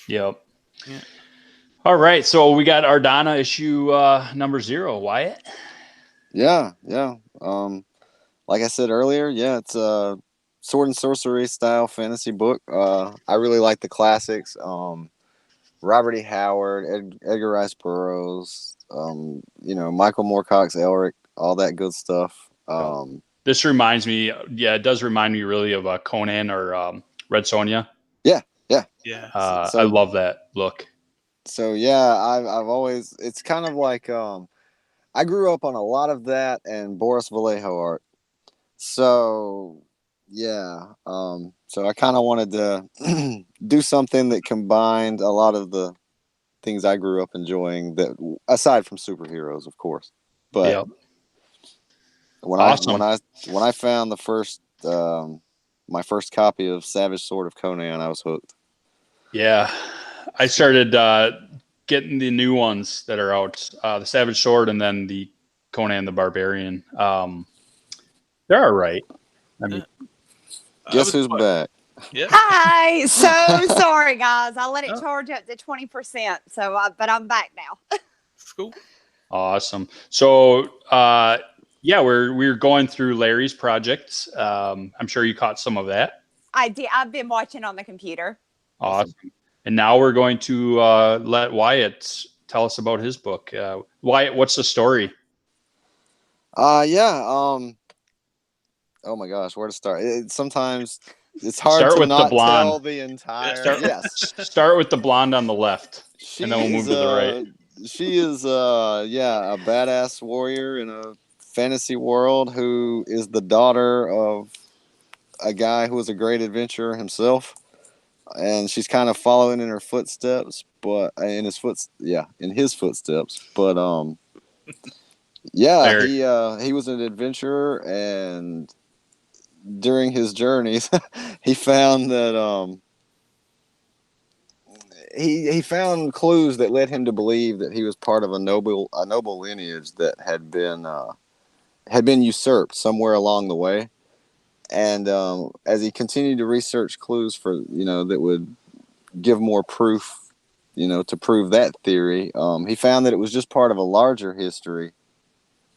Yep. Yeah. All right. So we got Ardanna issue number 0. Wyatt? Yeah. Like I said earlier, yeah, it's a sword and sorcery style fantasy book. I really like the classics. Robert E. Howard, Edgar Rice Burroughs, Michael Moorcock's Elric, all that good stuff. This reminds me, it does remind me really of Conan or Red Sonja. Yeah. I love that look. So yeah, I've always, it's kind of like I grew up on a lot of that and Boris Vallejo art. So yeah, so I kind of wanted to do something that combined a lot of the things I grew up enjoying, that aside from superheroes, of course. But yep. when I found the first my first copy of Savage Sword of Conan, I was hooked. Yeah, I started getting the new ones that are out, the Savage Sword and then the Conan the Barbarian. They're all right. I mean, guess who's back? Yeah. Hi. So sorry, guys. I let it charge up to 20%. So, but I'm back now. That's cool. Awesome. So, we're going through Larry's projects. I'm sure you caught some of that. I did. I've been watching on the computer. Awesome. And now we're going to let Wyatt tell us about his book. Wyatt, what's the story? Oh my gosh, where to start? Sometimes it's hard to not tell the entire. Start with the blonde on the left, and then we'll move to the right. She is a badass warrior in a fantasy world who is the daughter of a guy who was a great adventurer himself, and she's kind of following in her footsteps, but in his footsteps. But he was an adventurer, and during his journeys, he found that he found clues that led him to believe that he was part of a noble lineage that had been usurped somewhere along the way. And as he continued to research clues for that would give more proof, to prove that theory, he found that it was just part of a larger history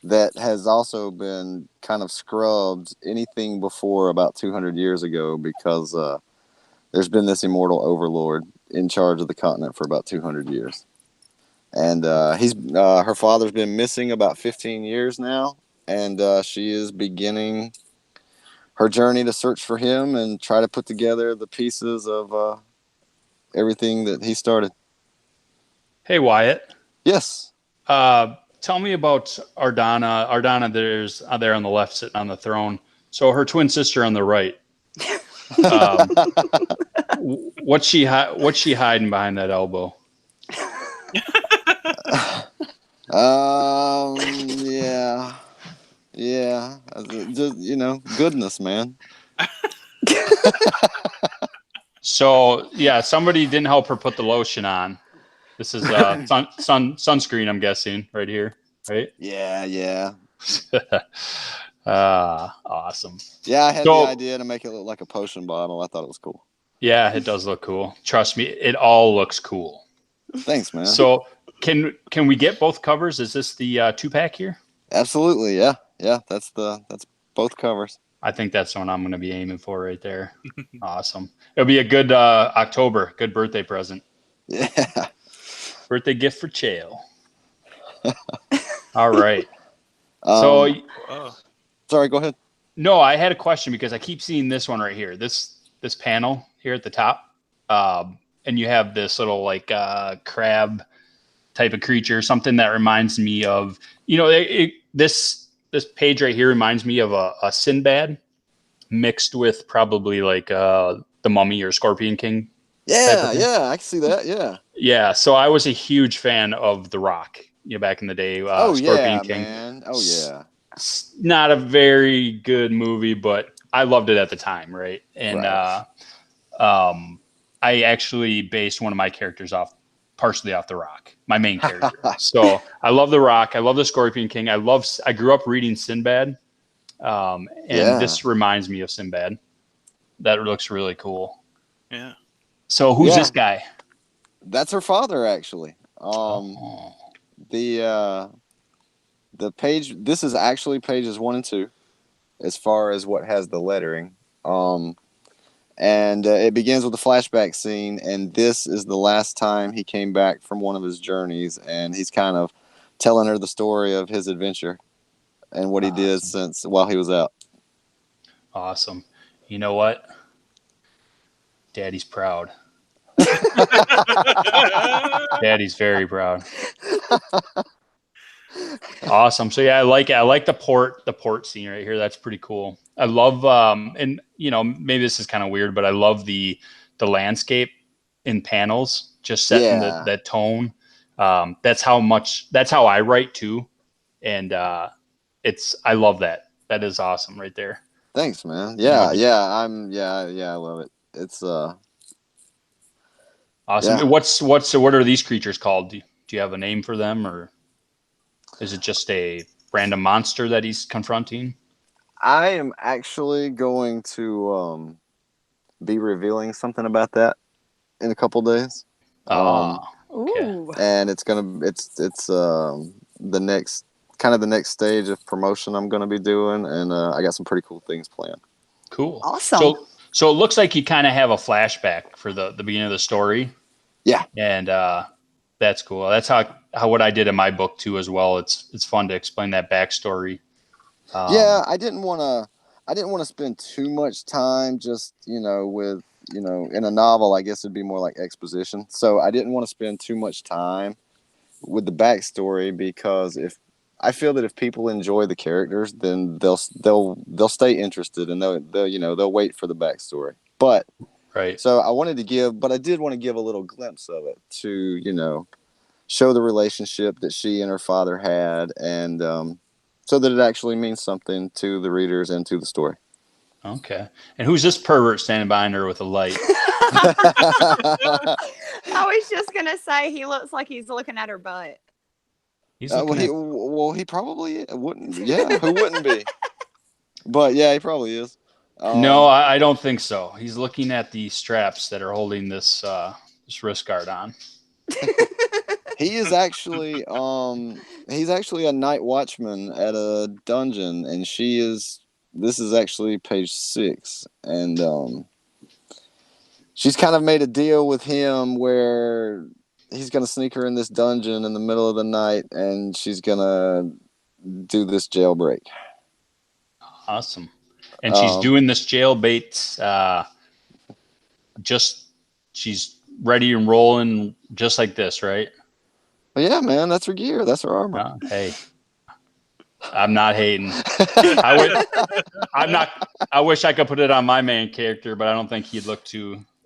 that has also been kind of scrubbed anything before about 200 years ago, because there's been this immortal overlord in charge of the continent for about 200 years. And her father's been missing about 15 years now, and she is beginning her journey to search for him and try to put together the pieces of everything that he started. Hey, Wyatt. Yes. Tell me about Ardanna. Ardanna, there's there on the left, sitting on the throne. So her twin sister on the right. What's she hiding behind that elbow? Yeah. Just, goodness, man. So somebody didn't help her put the lotion on. This is sunscreen, I'm guessing, right here, right? Yeah. Awesome. Yeah, I had the idea to make it look like a potion bottle. I thought it was cool. Yeah, it does look cool. Trust me, it all looks cool. Thanks, man. So can we get both covers? Is this the 2-pack here? Absolutely, yeah. That's both covers. I think that's the one I'm going to be aiming for right there. Awesome. It'll be a good October, good birthday present. Yeah. Birthday gift for Chael. All right. Sorry, go ahead. No, I had a question because I keep seeing this one right here. This panel here at the top. And you have this little like crab type of creature, something that reminds me of, this page right here reminds me of a Sinbad mixed with probably like the Mummy or Scorpion King. Yeah, I can see that. Yeah. Yeah. So I was a huge fan of The Rock, back in the day. Scorpion King. Man. Oh yeah. Not a very good movie, but I loved it at the time, right? And I actually based one of my characters partially off the Rock, my main character. So I love the Rock. I love the Scorpion King. I grew up reading Sinbad. And this reminds me of Sinbad. That looks really cool. Yeah. So who's this guy? That's her father, actually. The page. This is actually pages 1 and 2, as far as what has the lettering. And it begins with a flashback scene, and this is the last time he came back from one of his journeys, and he's kind of telling her the story of his adventure and what he did since while he was out. Awesome. You know what? Daddy's proud. Daddy's very proud. Awesome. So yeah, I like the port scene right here. That's pretty cool. I love and maybe this is kind of weird, but I love the landscape in panels, just setting that tone. That's how I write too. And I love that. That is awesome right there. Thanks, man. Yeah, I love it. It's awesome. Yeah. What are these creatures called? Do you have a name for them, or is it just a random monster that he's confronting? I am actually going to be revealing something about that in a couple days. Ooh. And it's the next stage of promotion I'm going to be doing, and I got some pretty cool things planned. Cool. Awesome. So it looks like you kind of have a flashback for the beginning of the story. Yeah. And that's cool. That's how what I did in my book too as well. It's fun to explain that backstory. I didn't want to spend too much time just, with, in a novel, I guess it'd be more like exposition. So I didn't want to spend too much time with the backstory, because I feel that if people enjoy the characters, then they'll stay interested, and they'll wait for the backstory. But right. So I did want to give a little glimpse of it to, show the relationship that she and her father had, and so that it actually means something to the readers and to the story. Okay. And who's this pervert standing behind her with a light? I was just gonna say he looks like he's looking at her butt. He probably wouldn't. Yeah, who wouldn't be? But yeah, he probably is. No, I don't think so. He's looking at the straps that are holding this wrist guard on. He is actually he's actually a night watchman at a dungeon, and this is actually page 6, and she's kind of made a deal with him where he's going to sneak her in this dungeon in the middle of the night, and she's going to do this jailbreak. Awesome. And she's doing this jailbait, she's ready and rolling just like this, right? Well, yeah, man, that's her gear. That's her armor. Hey, I'm not hating. I wish I could put it on my main character, but I don't think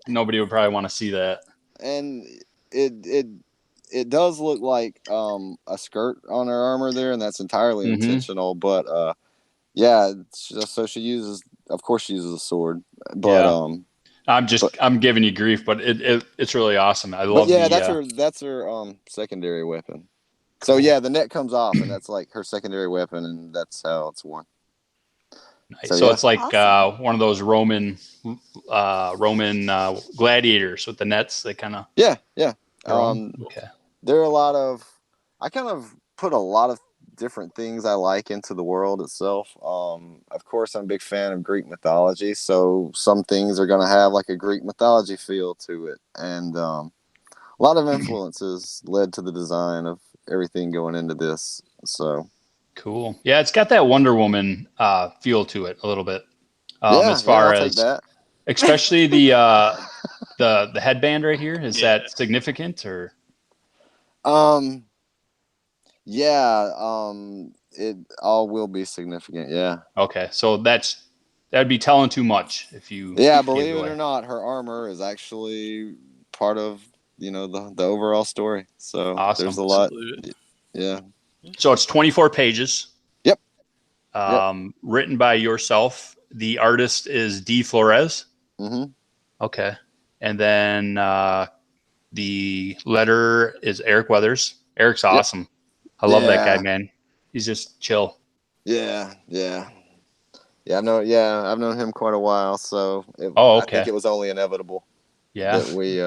nobody would probably want to see that. And it does look like a skirt on her armor there, and that's entirely intentional. But yeah, so she uses a sword. But I'm giving you grief, but it's really awesome. I love. Yeah, that's her secondary weapon. So yeah, the net comes off, and that's like her secondary weapon, and that's how it's worn. Nice. So it's like awesome. One of those Roman gladiators with the nets. They kind of yeah. Okay. There are I kind of put a lot of different things I like into the world itself. Of course, I'm a big fan of Greek mythology, so some things are going to have like a Greek mythology feel to it, and a lot of influences led to the design of everything going into this. So cool. Yeah, it's got that Wonder Woman feel to it a little bit. As far I'll as take that. Especially the headband right here. Is that significant or? It all will be significant. Yeah. Okay, so that'd be telling too much if you. Yeah, believe it or not, her armor is actually part of the overall story. So awesome. There's a lot. Yeah. So it's 24 pages. Yep. Written by yourself. The artist is D. Flores. Mm-hmm. Okay. And then the letter is Eric Weathers. Eric's awesome. I love that guy, man. He's just chill. Yeah. I've known him quite a while, so Oh, I okay. think it was only inevitable Yeah. that we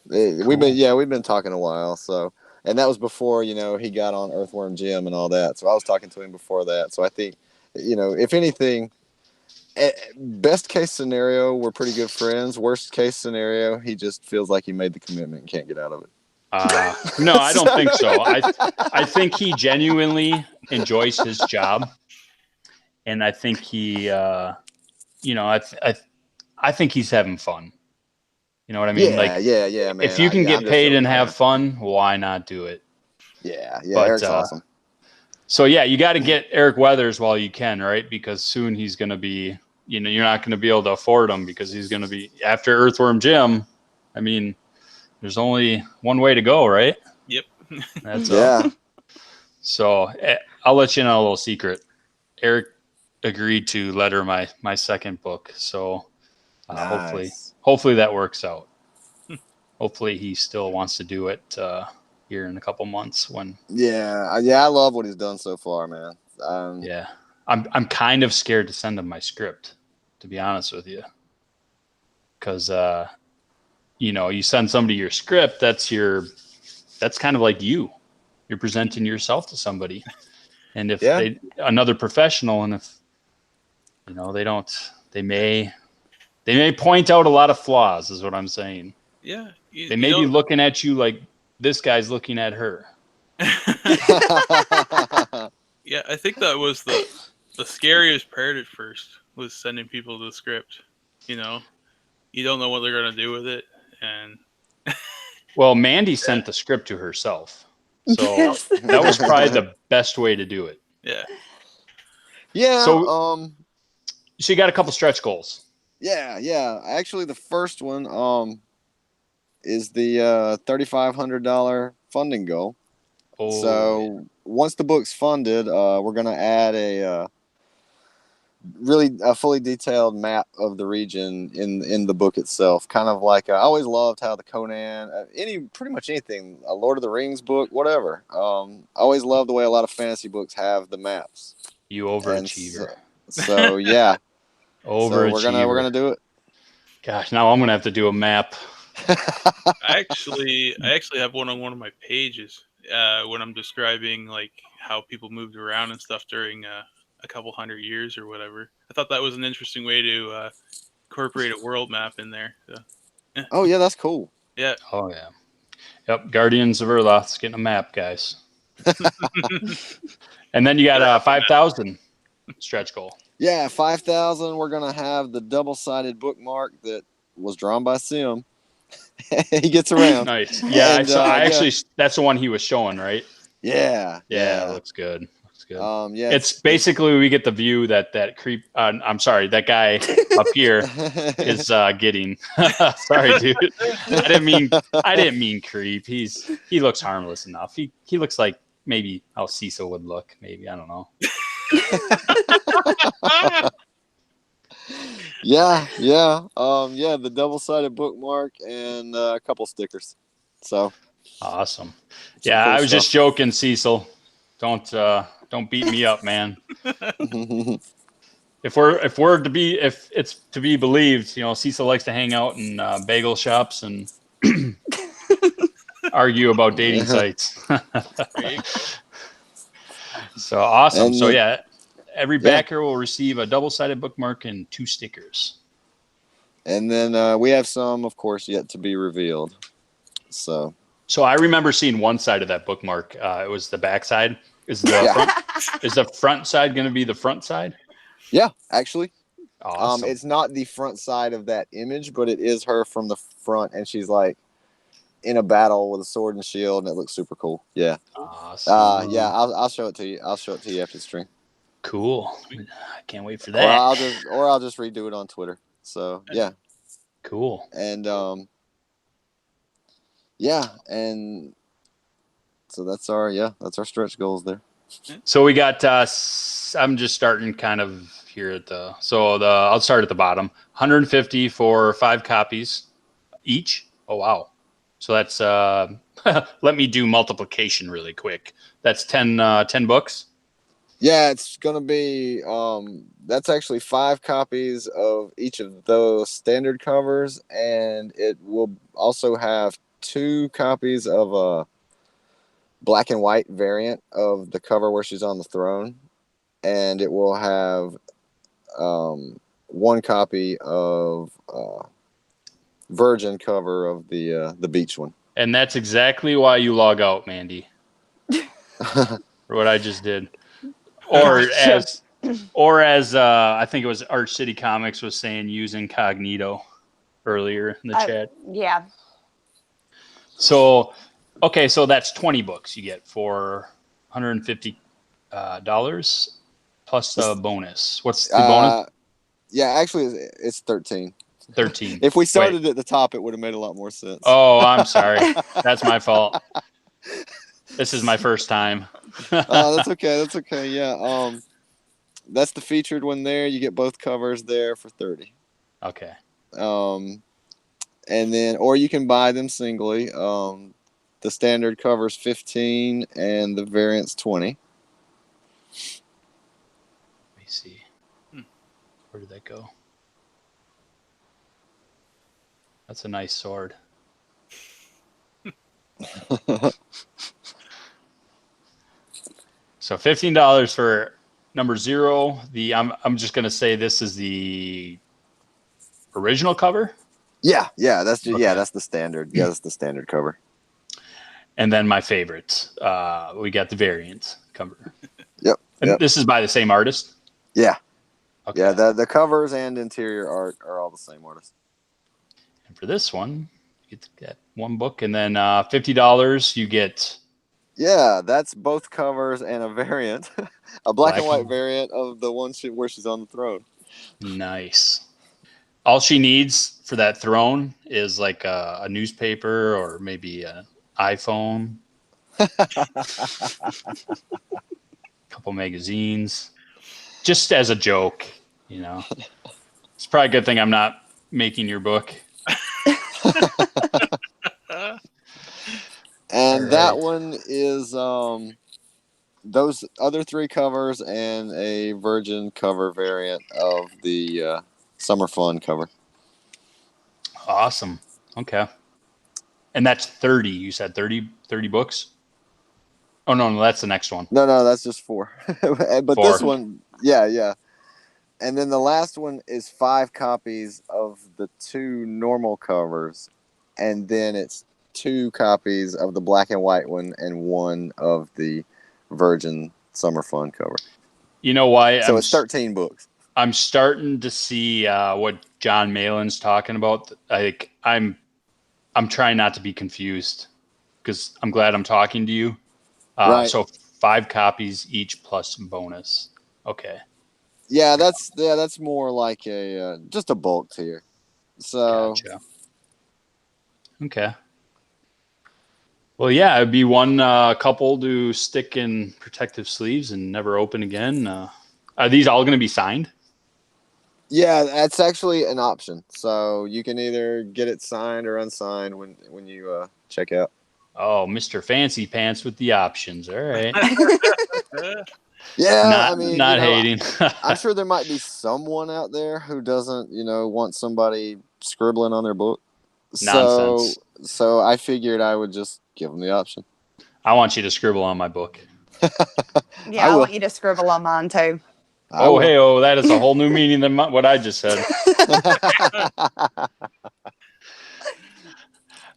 Cool. we've been talking a while. So, and that was before he got on Earthworm Jim and all that. So I was talking to him before that. So I think if anything, best case scenario, we're pretty good friends. Worst case scenario, he just feels like he made the commitment and can't get out of it. No, I don't think so. I think he genuinely enjoys his job, and I think he, I think he's having fun. You know what I mean? Yeah, man. If you can I'm get just paid joking, and have man. fun, why not do it? Yeah, But, Eric's awesome. So yeah, you got to get Eric Weathers while you can, right? Because soon he's going to be, you're not going to be able to afford him because he's going to be after Earthworm Jim. I mean, there's only one way to go, right? Yep. That's Yeah. So I'll let you know a little secret. Eric agreed to letter my second book, so Nice. hopefully that works out. Hopefully he still wants to do it here in a couple months when. Yeah, I love what he's done so far, man. Yeah, I'm kind of scared to send him my script, to be honest with you, because you send somebody your script, that's kind of like you're presenting yourself to somebody, and if another professional, and if they may point out a lot of flaws, is what I'm saying. Yeah, they may be looking at you like this guy's looking at her. Yeah, I think that was the scariest part at first, was sending people the script. You don't know what they're gonna do with it, and well, Mandy sent the script to herself, so that was probably the best way to do it. Yeah. So you got a couple stretch goals. Yeah. Actually, the first one is the $3,500 funding goal. Oh, so once the book's funded, we're gonna add a fully detailed map of the region in the book itself. Kind of like I always loved how the Conan, pretty much anything, a Lord of the Rings book, whatever. I always loved the way a lot of fantasy books have the maps. You overachiever. So yeah. Overachiever. So we're gonna do it. Gosh, now I'm gonna have to do a map. I actually have one on one of my pages when I'm describing like how people moved around and stuff during a couple hundred years or whatever. I thought that was an interesting way to incorporate a world map in there. So, yeah. Oh yeah, that's cool. Yeah. Oh yeah. Yep. Guardians of Erloth's getting a map, guys. And then you got a 5,000 stretch goal. Yeah, 5,000. We're gonna have the double-sided bookmark that was drawn by Sim. He gets around. Nice. Yeah. And, actually, that's the one he was showing, right? Yeah. It looks good. Yeah. It's basically we get the view that creep. I'm sorry, that guy up here is getting. Sorry, dude. I didn't mean creep. He looks harmless enough. He looks like maybe how Cecil would look. Maybe, I don't know. Yeah. The double-sided bookmark and a couple stickers. So awesome. Yeah, cool I was just joking, Cecil. Don't beat me up, man. If it's to be believed, Cecil likes to hang out in bagel shops and argue about dating sites. So awesome. And so yeah, every backer will receive a double-sided bookmark and 2 stickers. And then we have some, of course, yet to be revealed. So I remember seeing one side of that bookmark. It was the back side. Is the front side going to be the front side? Yeah, actually. Awesome. It's not the front side of that image, but it is her from the front, and she's like in a battle with a sword and shield, and it looks super cool. Yeah. Awesome. Yeah, I'll show it to you. I'll show it to you after the stream. Cool. I can't wait for that. Or I'll just redo it on Twitter. So yeah. Cool. And and so that's our stretch goals there. So we got I'm just starting kind of here at the. So I'll start at the bottom. 150 for 5 copies each. Oh wow. So that's let me do multiplication really quick. That's 10 books. Yeah, it's gonna be that's actually 5 copies of each of those standard covers, and it will also have 2 copies of a black and white variant of the cover where she's on the throne, and it will have 1 copy of virgin cover of the beach one. And that's exactly why you log out, Mandy. For what I just did. Or as I think it was Arch City Comics was saying, use incognito earlier in the chat. Yeah. So, okay, so that's 20 books you get for $150 plus a bonus. What's the bonus? Yeah, actually, it's 13. 13. If we started at the top, it would have made a lot more sense. Oh, I'm sorry. That's my fault. This is my first time. Oh, that's okay. That's okay. Yeah. That's the featured one there. You get both covers there for 30. Okay. And then, or you can buy them singly. The standard cover's 15 and the variant's 20. Let me see. Where did that go? That's a nice sword. So $15 for number 0. I'm just gonna say this is the original cover. Yeah, that's the standard. Yeah, that's the standard cover. And then my favorite, we got the variant cover. Yep. And this is by the same artist. Yeah. Okay. Yeah, the covers and interior art are all the same artist. And for this one, you get 1 book, and then $50 you get. Yeah, that's both covers and a variant, a black and white variant of the one where she's on the throne. Nice. All she needs for that throne is like a newspaper or maybe an iPhone, a couple magazines, just as a joke, you know. It's probably a good thing I'm not making your book. And that one is those other 3 covers and a virgin cover variant of the Summer Fun cover. Awesome. Okay. And that's 30. You said 30 books? Oh, no, that's the next one. No, that's just 4. But 4. This one, yeah. And then the last one is 5 copies of the 2 normal covers. And then it's 2 copies of the black and white one and 1 of the virgin Summer Fun cover. You know why? So it's 13 books. I'm starting to see what John Malin's talking about. I'm trying not to be confused because I'm glad I'm talking to you. Right. So 5 copies each plus bonus. Okay. Yeah, that's more like a just a bulk tier. So. Gotcha. Okay. Well, yeah, it'd be one couple to stick in protective sleeves and never open again. Are these all going to be signed? Yeah, that's actually an option. So you can either get it signed or unsigned when you check out. Oh, Mr. Fancy Pants with the options. All right. Yeah, not hating. I'm sure there might be someone out there who doesn't, want somebody scribbling on their book. Nonsense. So I figured I would just give them the option. I want you to scribble on my book. Yeah, I want you to scribble on mine too. That is a whole new meaning than what I just said.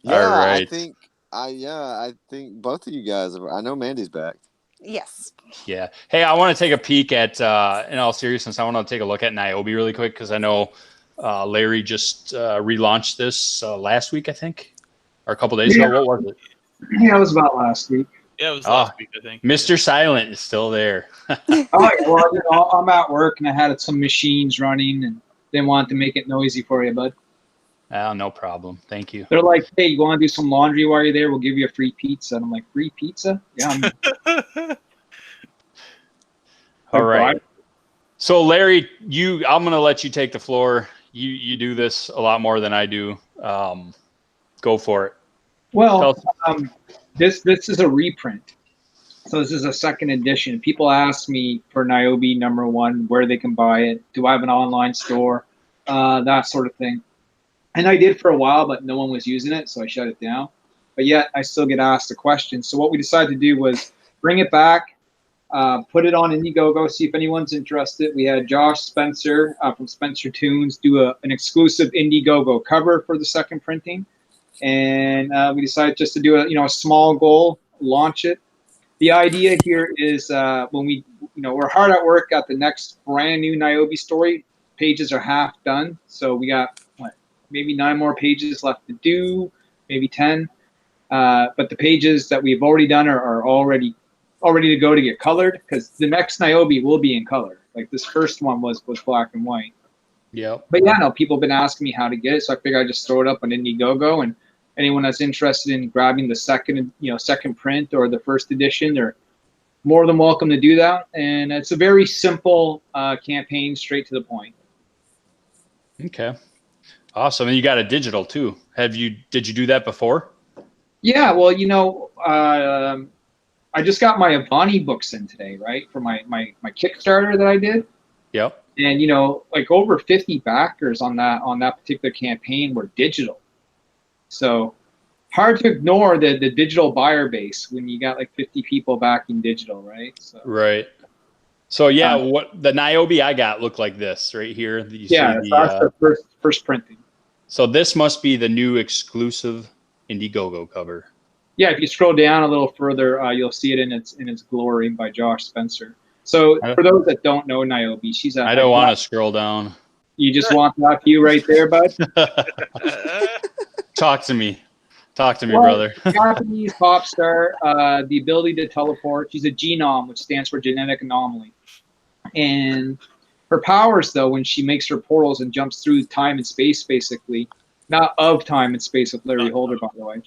Yeah, all right. I think both of you guys. I know Mandy's back. Yes. Yeah. Hey, I want to take a peek at. In all seriousness, I want to take a look at Niobe really quick because I know Larry just relaunched this last week, I think, or a couple days ago. What was it? Yeah, it was about last week. Yeah, it was last week, I think. Mr. Silent is still there. Well, I'm at work and I had some machines running and didn't want to make it noisy for you, bud. No problem. Thank you. They're like, hey, you want to do some laundry while you're there? We'll give you a free pizza. And I'm like, free pizza? Yeah. All right. So Larry, I'm gonna let you take the floor. You do this a lot more than I do. Go for it. Well, this is a reprint. So this is a second edition. People ask me for Niobe #1, where they can buy it. Do I have an online store? That sort of thing. And I did for a while, but no one was using it, so I shut it down. But yet I still get asked the question. So what we decided to do was bring it back, put it on Indiegogo, see if anyone's interested. We had Josh Spencer from Spencer Tunes do an exclusive Indiegogo cover for the second printing. And we decided just to do a small goal, launch it. The idea here is when we're hard at work at the next brand new Niobe story. Pages are half done, so we got maybe 9 more pages left to do, maybe 10. But the pages that we've already done are already ready to go to get colored, because the next Niobe will be in color. Like this first one was black and white. Yeah. But yeah, no, people have been asking me how to get it, so I figured I'd just throw it up on Indiegogo, and anyone that's interested in grabbing the second print or the first edition, they're more than welcome to do that. And it's a very simple campaign, straight to the point. Okay. Awesome. And you got a digital too. Did you do that before? Yeah, well, I just got my Avani books in today, right, for my Kickstarter that I did. Yep. And like over 50 backers on that particular campaign were digital. So hard to ignore the digital buyer base when you got like 50 people backing digital, right? So, right. So yeah, what the Niobe I got looked like this right here. Yeah, that's the first printing. So this must be the new exclusive Indiegogo cover. Yeah, if you scroll down a little further, you'll see it in its glory by Josh Spencer. So for those that don't know Niobe, she's a. I don't want to scroll down. You just want that view right there, bud. Talk to me, brother. Japanese pop star, the ability to teleport. She's a genome, which stands for genetic anomaly. And her powers, though, when she makes her portals and jumps through time and space, basically, not of time and space with Larry Holder, by the way,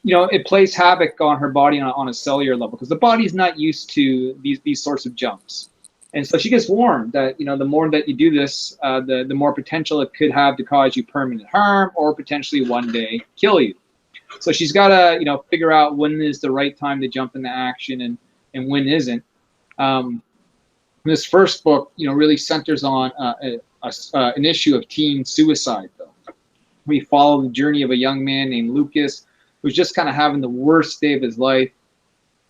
it plays havoc on her body on a cellular level, because the body's not used to these sorts of jumps. And so she gets warned that, the more that you do this, the more potential it could have to cause you permanent harm or potentially one day kill you. So she's got to, figure out when is the right time to jump into action and when isn't. This first book, really centers on an issue of teen suicide, though. We follow the journey of a young man named Lucas, who's just kind of having the worst day of his life.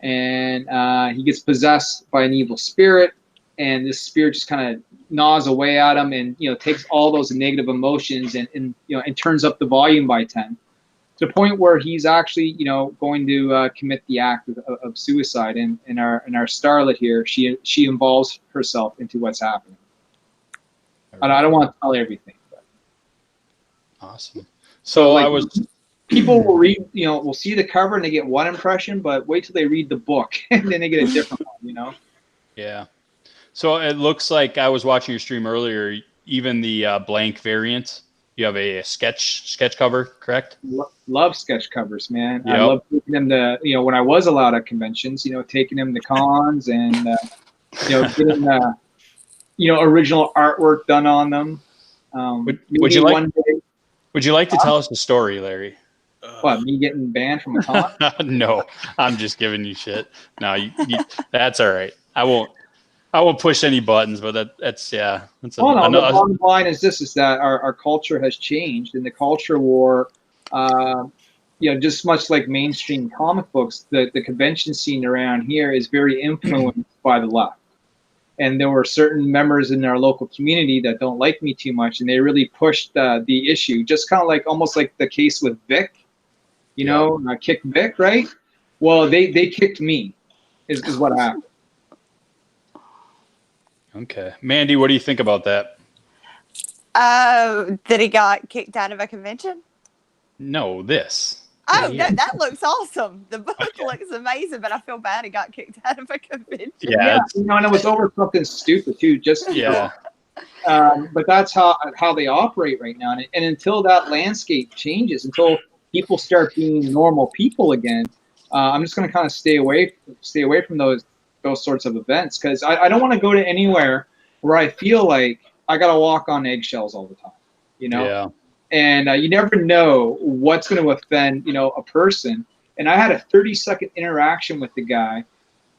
And he gets possessed by an evil spirit. And this spirit just kind of gnaws away at him and, takes all those negative emotions and turns up the volume by 10. To the point where he's actually, going to commit the act of suicide. And our starlet here, she involves herself into what's happening. And I don't want to tell everything. But. Awesome. So people will read, will see the cover and they get one impression, but wait till they read the book and then they get a different one, Yeah. So it looks like I was watching your stream earlier, even the blank variant, you have a sketch cover, correct? Love sketch covers, man. Yep. I love taking them to, when I was allowed at conventions, taking them to cons and, getting, original artwork done on them. Would you like to tell us the story, Larry? What, me getting banned from a con? No, I'm just giving you shit. No, that's all right. I won't push any buttons, but that's the bottom line is this: is that our culture has changed, and the culture war, just much like mainstream comic books, the convention scene around here is very influenced by the left. And there were certain members in our local community that don't like me too much, and they really pushed the issue, just kind of like almost like the case with Vic, kick Vic, right? Well, they kicked me, is what happened. Okay. Mandy, what do you think about that? That he got kicked out of a convention? No, this. Oh, no, that looks awesome. The book looks amazing, but I feel bad he got kicked out of a convention. Yeah. And it was over something stupid, too. But that's how they operate right now. And until that landscape changes, until people start being normal people again, I'm just going to kind of stay away from those those sorts of events, because I don't want to go to anywhere where I feel like I got to walk on eggshells all the time, you know? Yeah. And you never know what's going to offend, you know, a person. And I had a 30-second interaction with the guy,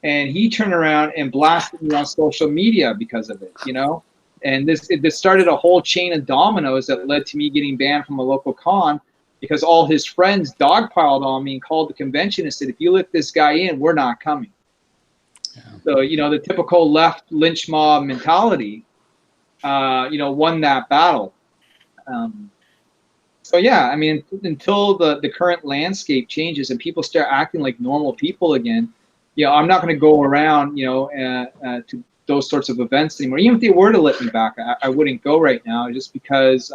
and he turned around and blasted me on social media because of it, you know? And this started a whole chain of dominoes that led to me getting banned from a local con, because all his friends dogpiled on me and called the convention and said, if you let this guy in, we're not coming. Yeah. So, you know, the typical left lynch mob mentality, you know, won that battle. So, yeah, I mean, until the current landscape changes and people start acting like normal people again, you know, I'm not going to go around, you know, to those sorts of events anymore. Even if they were to let me back, I wouldn't go right now, just because,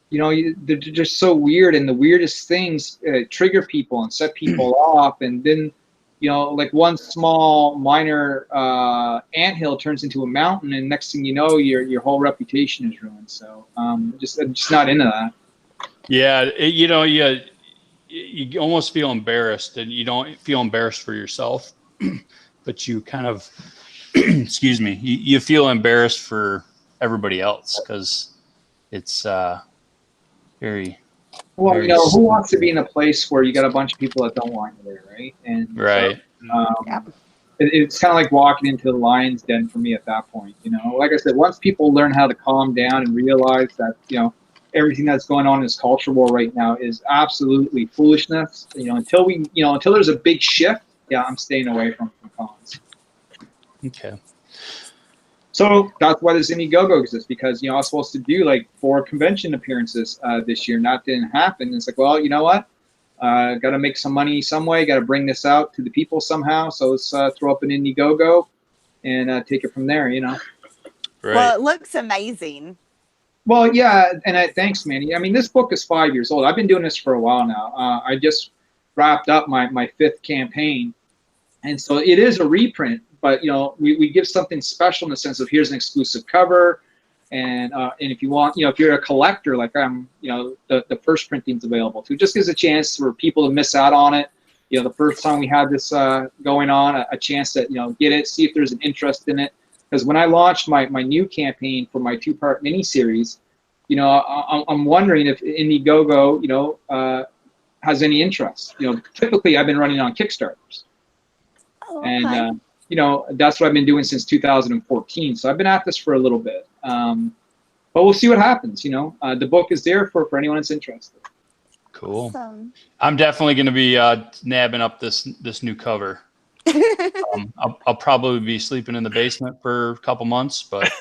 you know, they're just so weird, and the weirdest things trigger people and set people off. And then, you know, like one small minor anthill turns into a mountain, and next thing you know, your whole reputation is ruined. So I'm just not into that. Yeah, you know, you almost feel embarrassed, and you don't feel embarrassed for yourself, but you kind of, excuse me, you feel embarrassed for everybody else, because it's very. Well, very you know, who wants to be in a place where you got a bunch of people that don't want you there, right? And right. So, it's kind of like walking into the lion's den for me at that point. You know, like I said, once people learn how to calm down and realize that, you know, everything that's going on in this culture war right now is absolutely foolishness. You know, until there's a big shift, yeah, I'm staying away from cons. Okay. So that's why this Indiegogo exists, because, you know, I was supposed to do like 4 convention appearances this year, and that didn't happen. It's like, well, you know what? Got to make some money some way. Got to bring this out to the people somehow. So let's throw up an Indiegogo and take it from there. You know. Right. Well, it looks amazing. Well, yeah, and thanks, Mandy. I mean, this book is 5 years old. I've been doing this for a while now. I just wrapped up my 5th campaign, and so it is a reprint. But, you know, we give something special in the sense of, here's an exclusive cover, and if you want, you know, if you're a collector like I'm, you know, the first printing's available too. Just gives a chance for people to miss out on it. You know, the first time we had this going on, a chance to, you know, get it, see if there's an interest in it. Because when I launched my new campaign for my 2-part miniseries, you know, I'm wondering if Indiegogo, you know, has any interest. You know, typically I've been running on Kickstarters. Oh, okay. And you know, that's what I've been doing since 2014. So I've been at this for a little bit. But we'll see what happens. You know, the book is there for anyone that's interested. Cool. Awesome. I'm definitely going to be nabbing up this new cover. I'll probably be sleeping in the basement for a couple months, but.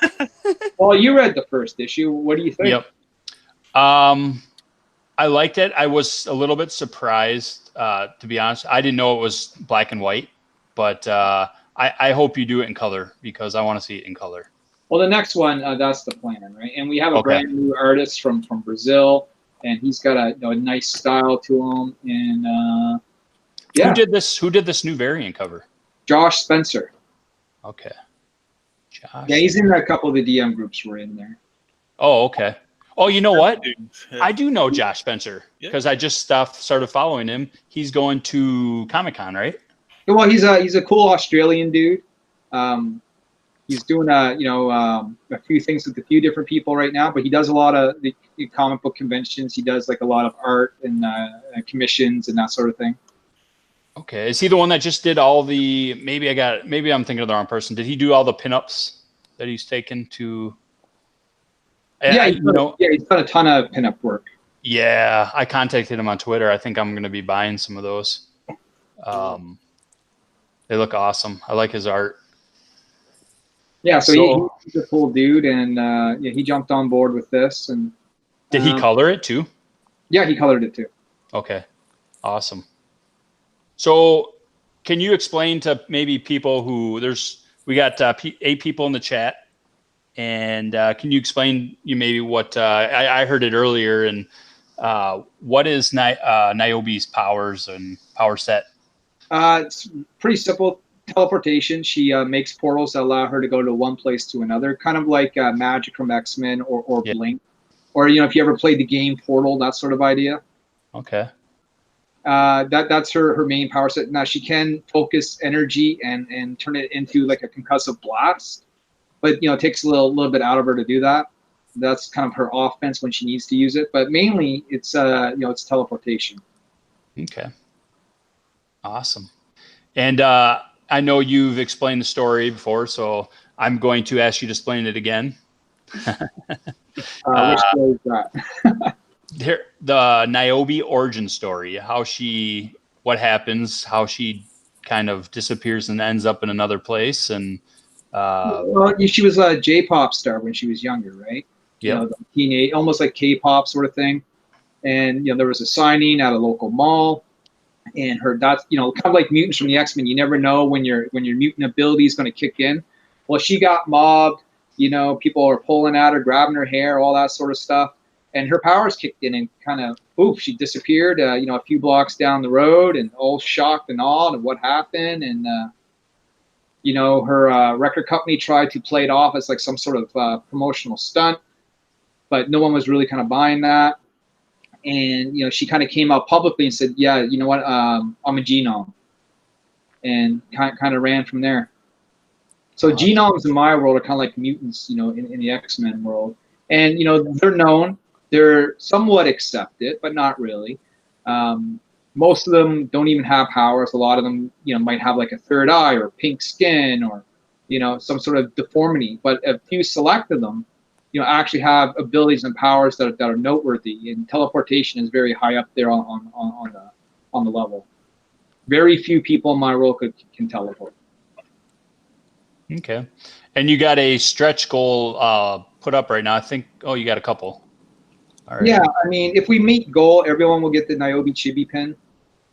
Well, you read the first issue. What do you think? Yep. I liked it. I was a little bit surprised, to be honest. I didn't know it was black and white, but I hope you do it in color, because I want to see it in color. Well, the next one, that's the plan, right? And we have a brand new artist from Brazil, and he's got a nice style to him. And yeah. Who did this new variant cover? Josh Spencer. Okay. Josh. Yeah, he's in a couple of the DM groups we're in there. Oh, okay. Oh, you know what? I do know Josh Spencer, because I just started following him. He's going to Comic-Con, right? Well, he's a cool Australian dude. He's doing a few things with a few different people right now, but he does a lot of the comic book conventions. He does like a lot of art and commissions and that sort of thing. Okay, is he the one that just did all the? Maybe I'm thinking of the wrong person. Did he do all the pinups that he's taken to? Yeah, he's done a ton of pinup work. Yeah, I contacted him on Twitter. I think I'm going to be buying some of those. They look awesome. I like his art. Yeah, so he's a cool dude, and he jumped on board with this. And did he color it too? Yeah, he colored it too. Okay, awesome. So, can you explain to maybe people who we got 8 people in the chat, and can you explain maybe what I heard it earlier, and what is Niobe's powers and power set? It's pretty simple. Teleportation. She makes portals that allow her to go to one place to another, kind of like Magic from X-Men or Blink, or if you ever played the game Portal, that sort of idea. Okay. That's her main power set. Now she can focus energy and turn it into like a concussive blast, but it takes a little bit out of her to do that. That's kind of her offense when she needs to use it. But mainly it's it's teleportation. Okay. Awesome. And I know you've explained the story before, so I'm going to ask you to explain it again. Which story is that? The Niobe origin story, what happens, how she kind of disappears and ends up in another place. And well, she was a J-pop star when she was younger, right? Yeah. The teenage, almost like K-pop sort of thing. And there was a signing at a local mall, and that's kind of like mutants from the X-Men. You never know when your mutant ability is going to kick in. Well, she got mobbed. People are pulling at her, grabbing her hair, all that sort of stuff. And her powers kicked in and kind of, she disappeared, a few blocks down the road, and all shocked and awed of what happened. And, her record company tried to play it off as like some sort of promotional stunt, but no one was really kind of buying that. And, she kind of came out publicly and said, yeah, you know what, I'm a genome. And kind of ran from there. So genomes in my world are kind of like mutants, in the X-Men world. And, they're known. They're somewhat accepted, but not really. Most of them don't even have powers. A lot of them, might have like a third eye or pink skin or, some sort of deformity. But a few select of them, actually have abilities and powers that are noteworthy. And teleportation is very high up there on the level. Very few people in my world can teleport. Okay. And you got a stretch goal put up right now. I think, you got a couple. All right. Yeah, I mean, if we meet goal, everyone will get the Niobe Chibi pin.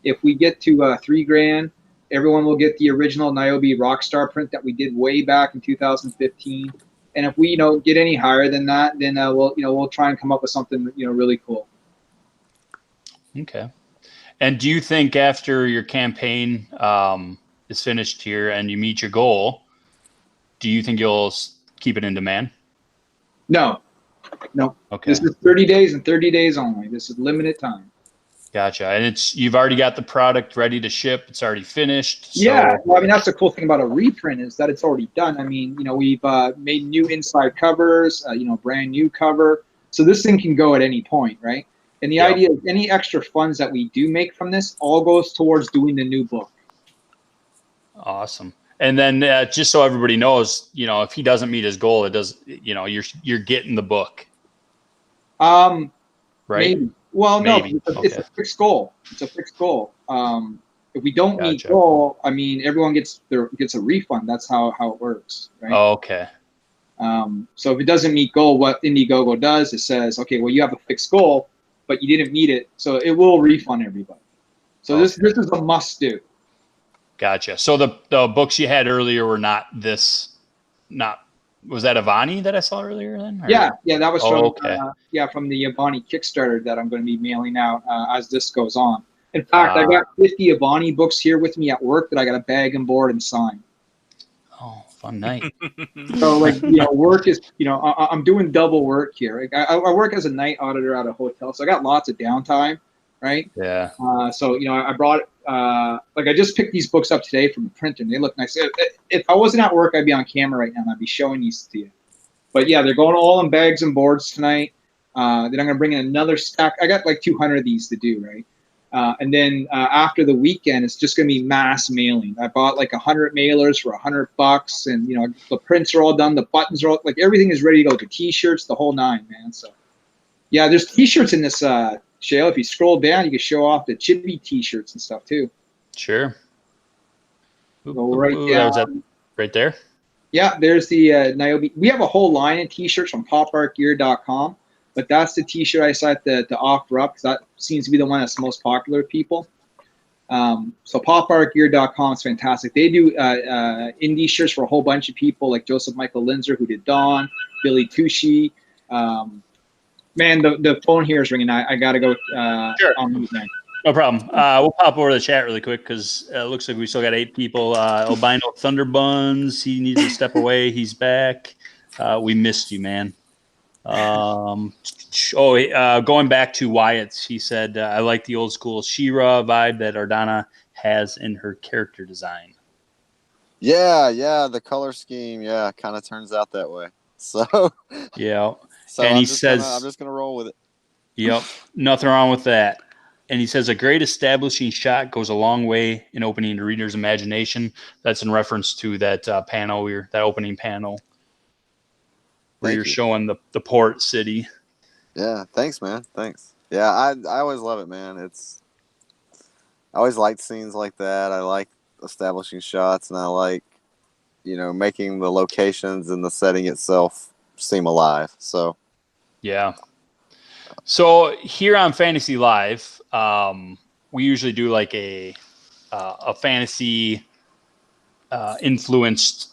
If we get to $3,000, everyone will get the original Niobe Rockstar print that we did way back in 2015. And if we get any higher than that, then we'll try and come up with something really cool. Okay. And do you think after your campaign is finished here and you meet your goal, do you think you'll keep it in demand? No. Okay. This is 30 days and 30 days only. This is limited time. Gotcha. And you've already got the product ready to ship. It's already finished. So. Yeah. Well, I mean, that's the cool thing about a reprint is that it's already done. I mean, we've made new inside covers, brand new cover. So this thing can go at any point, right? And the idea is any extra funds that we do make from this all goes towards doing the new book. Awesome. And then just so everybody knows, if he doesn't meet his goal, it does, you're getting the book. Right. Maybe. Well, maybe. No, it's a fixed goal. It's a fixed goal. If we don't meet goal, I mean, everyone gets a refund. That's how it works. Right? Oh, okay. So if it doesn't meet goal, what Indiegogo does, it says, okay, well, you have a fixed goal, but you didn't meet it, so it will refund everybody. So this is a must do. Gotcha. So the books you had earlier were not. Was that Avani that I saw earlier then? Or? Yeah, that was from the Avani Kickstarter that I'm going to be mailing out as this goes on. In fact, I got 50 Avani books here with me at work that I got to bag and board and sign. Oh, fun night. So work is, I'm doing double work here. I work as a night auditor at a hotel, so I got lots of downtime, right? Yeah. So I brought I just picked these books up today from the printer, and they look nice. If I wasn't at work, I'd be on camera right now, and I'd be showing these to you. But yeah, they're going all in bags and boards tonight. Then I'm going to bring in another stack. I got like 200 of these to do, right? And then after the weekend, it's just going to be mass mailing. I bought like 100 mailers for $100, and the prints are all done, the buttons are all, like everything is ready to go. The T-shirts, the whole nine, man. So yeah, there's T-shirts in this Shale. If you scroll down, you can show off the Chibi T-shirts and stuff too. Sure. Go right down. That was right there. Yeah, there's the Niobe. We have a whole line of T-shirts from popartgear.com. But that's the T-shirt I decided to offer up because that seems to be the one that's most popular with people. So popartgear.com is fantastic. They do indie shirts for a whole bunch of people like Joseph Michael Linzer, who did Dawn, Billy Tushy. Man, the phone here is ringing. I got to go Sure. on mute now. No problem. We'll pop over to the chat really quick because it looks like we still got 8 people. Albino Thunderbuns, he needs to step away. He's back. We missed you, man. Going back to Wyatt's, he said, I like the old school She-Ra vibe that Ardanna has in her character design. Yeah, the color scheme, kind of turns out that way. So Yeah. so And I'm he just says, I'm just gonna roll with it. yep, nothing wrong with that. And he says, a great establishing shot goes a long way in opening the reader's imagination. That's in reference to that that opening panel where Thank you're you. showing the port city. Yeah, thanks, man. Thanks. Yeah, I always love it, man. I always liked scenes like that. I like establishing shots, and I like, making the locations and the setting itself seem alive. So Yeah. So here on Fantasy Live, we usually do like a fantasy influenced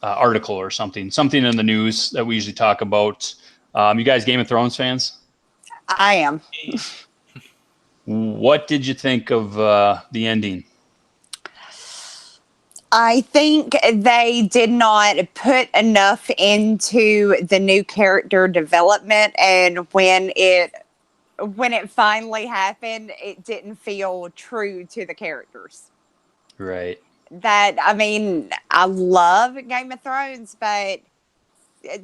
article or something in the news that we usually talk about. You guys Game of Thrones fans? I am. What did you think of the ending? I think they did not put enough into the new character development, and when it finally happened, it didn't feel true to the characters. Right. I love Game of Thrones, but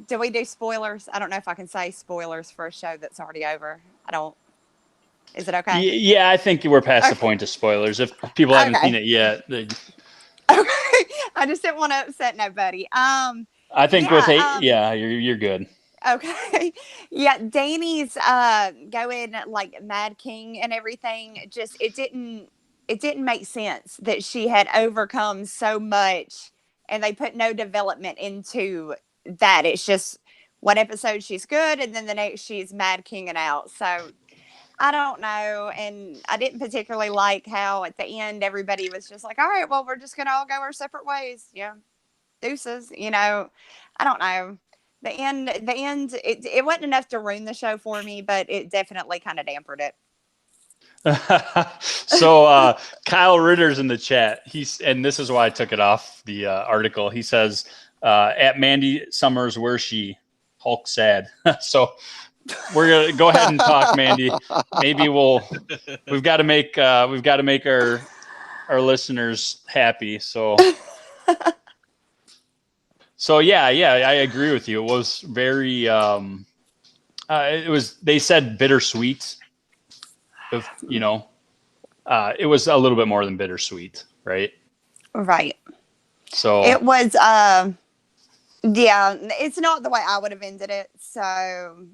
do we do spoilers? I don't know if I can say spoilers for a show that's already over. I don't. Is it okay? Yeah, I think we're past the point of spoilers. If people haven't seen it yet, Okay. I just didn't want to upset nobody. I think you're good. Okay. Yeah, Danny's going like Mad King and everything. Just it didn't make sense that she had overcome so much and they put no development into that. It's just one episode she's good and then the next she's Mad King and out. So I don't know. And I didn't particularly like how at the end everybody was just like, all right, well, we're just gonna all go our separate ways. Yeah. Deuces, I don't know. It wasn't enough to ruin the show for me, but it definitely kind of dampened it. So Kyle Ritter's in the chat. And this is why I took it off the article. He says, at Mandy Summers, where's she? Hulk sad. So we're gonna go ahead and talk, Mandy. Maybe we've got to make our listeners happy. So yeah, I agree with you. It was very they said bittersweet. If it was a little bit more than bittersweet, right? Right. So it was it's not the way I would have ended it. So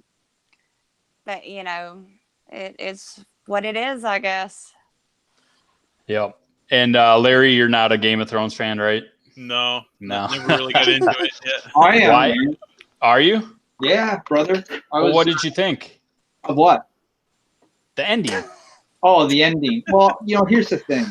but it's what it is, I guess. Yep. And Larry, you're not a Game of Thrones fan, right? No. Never No. really got into it yet. I am. Why? Are you? Yeah, brother. What did you think? Of what? The ending. Oh, the ending. Well, here's the thing.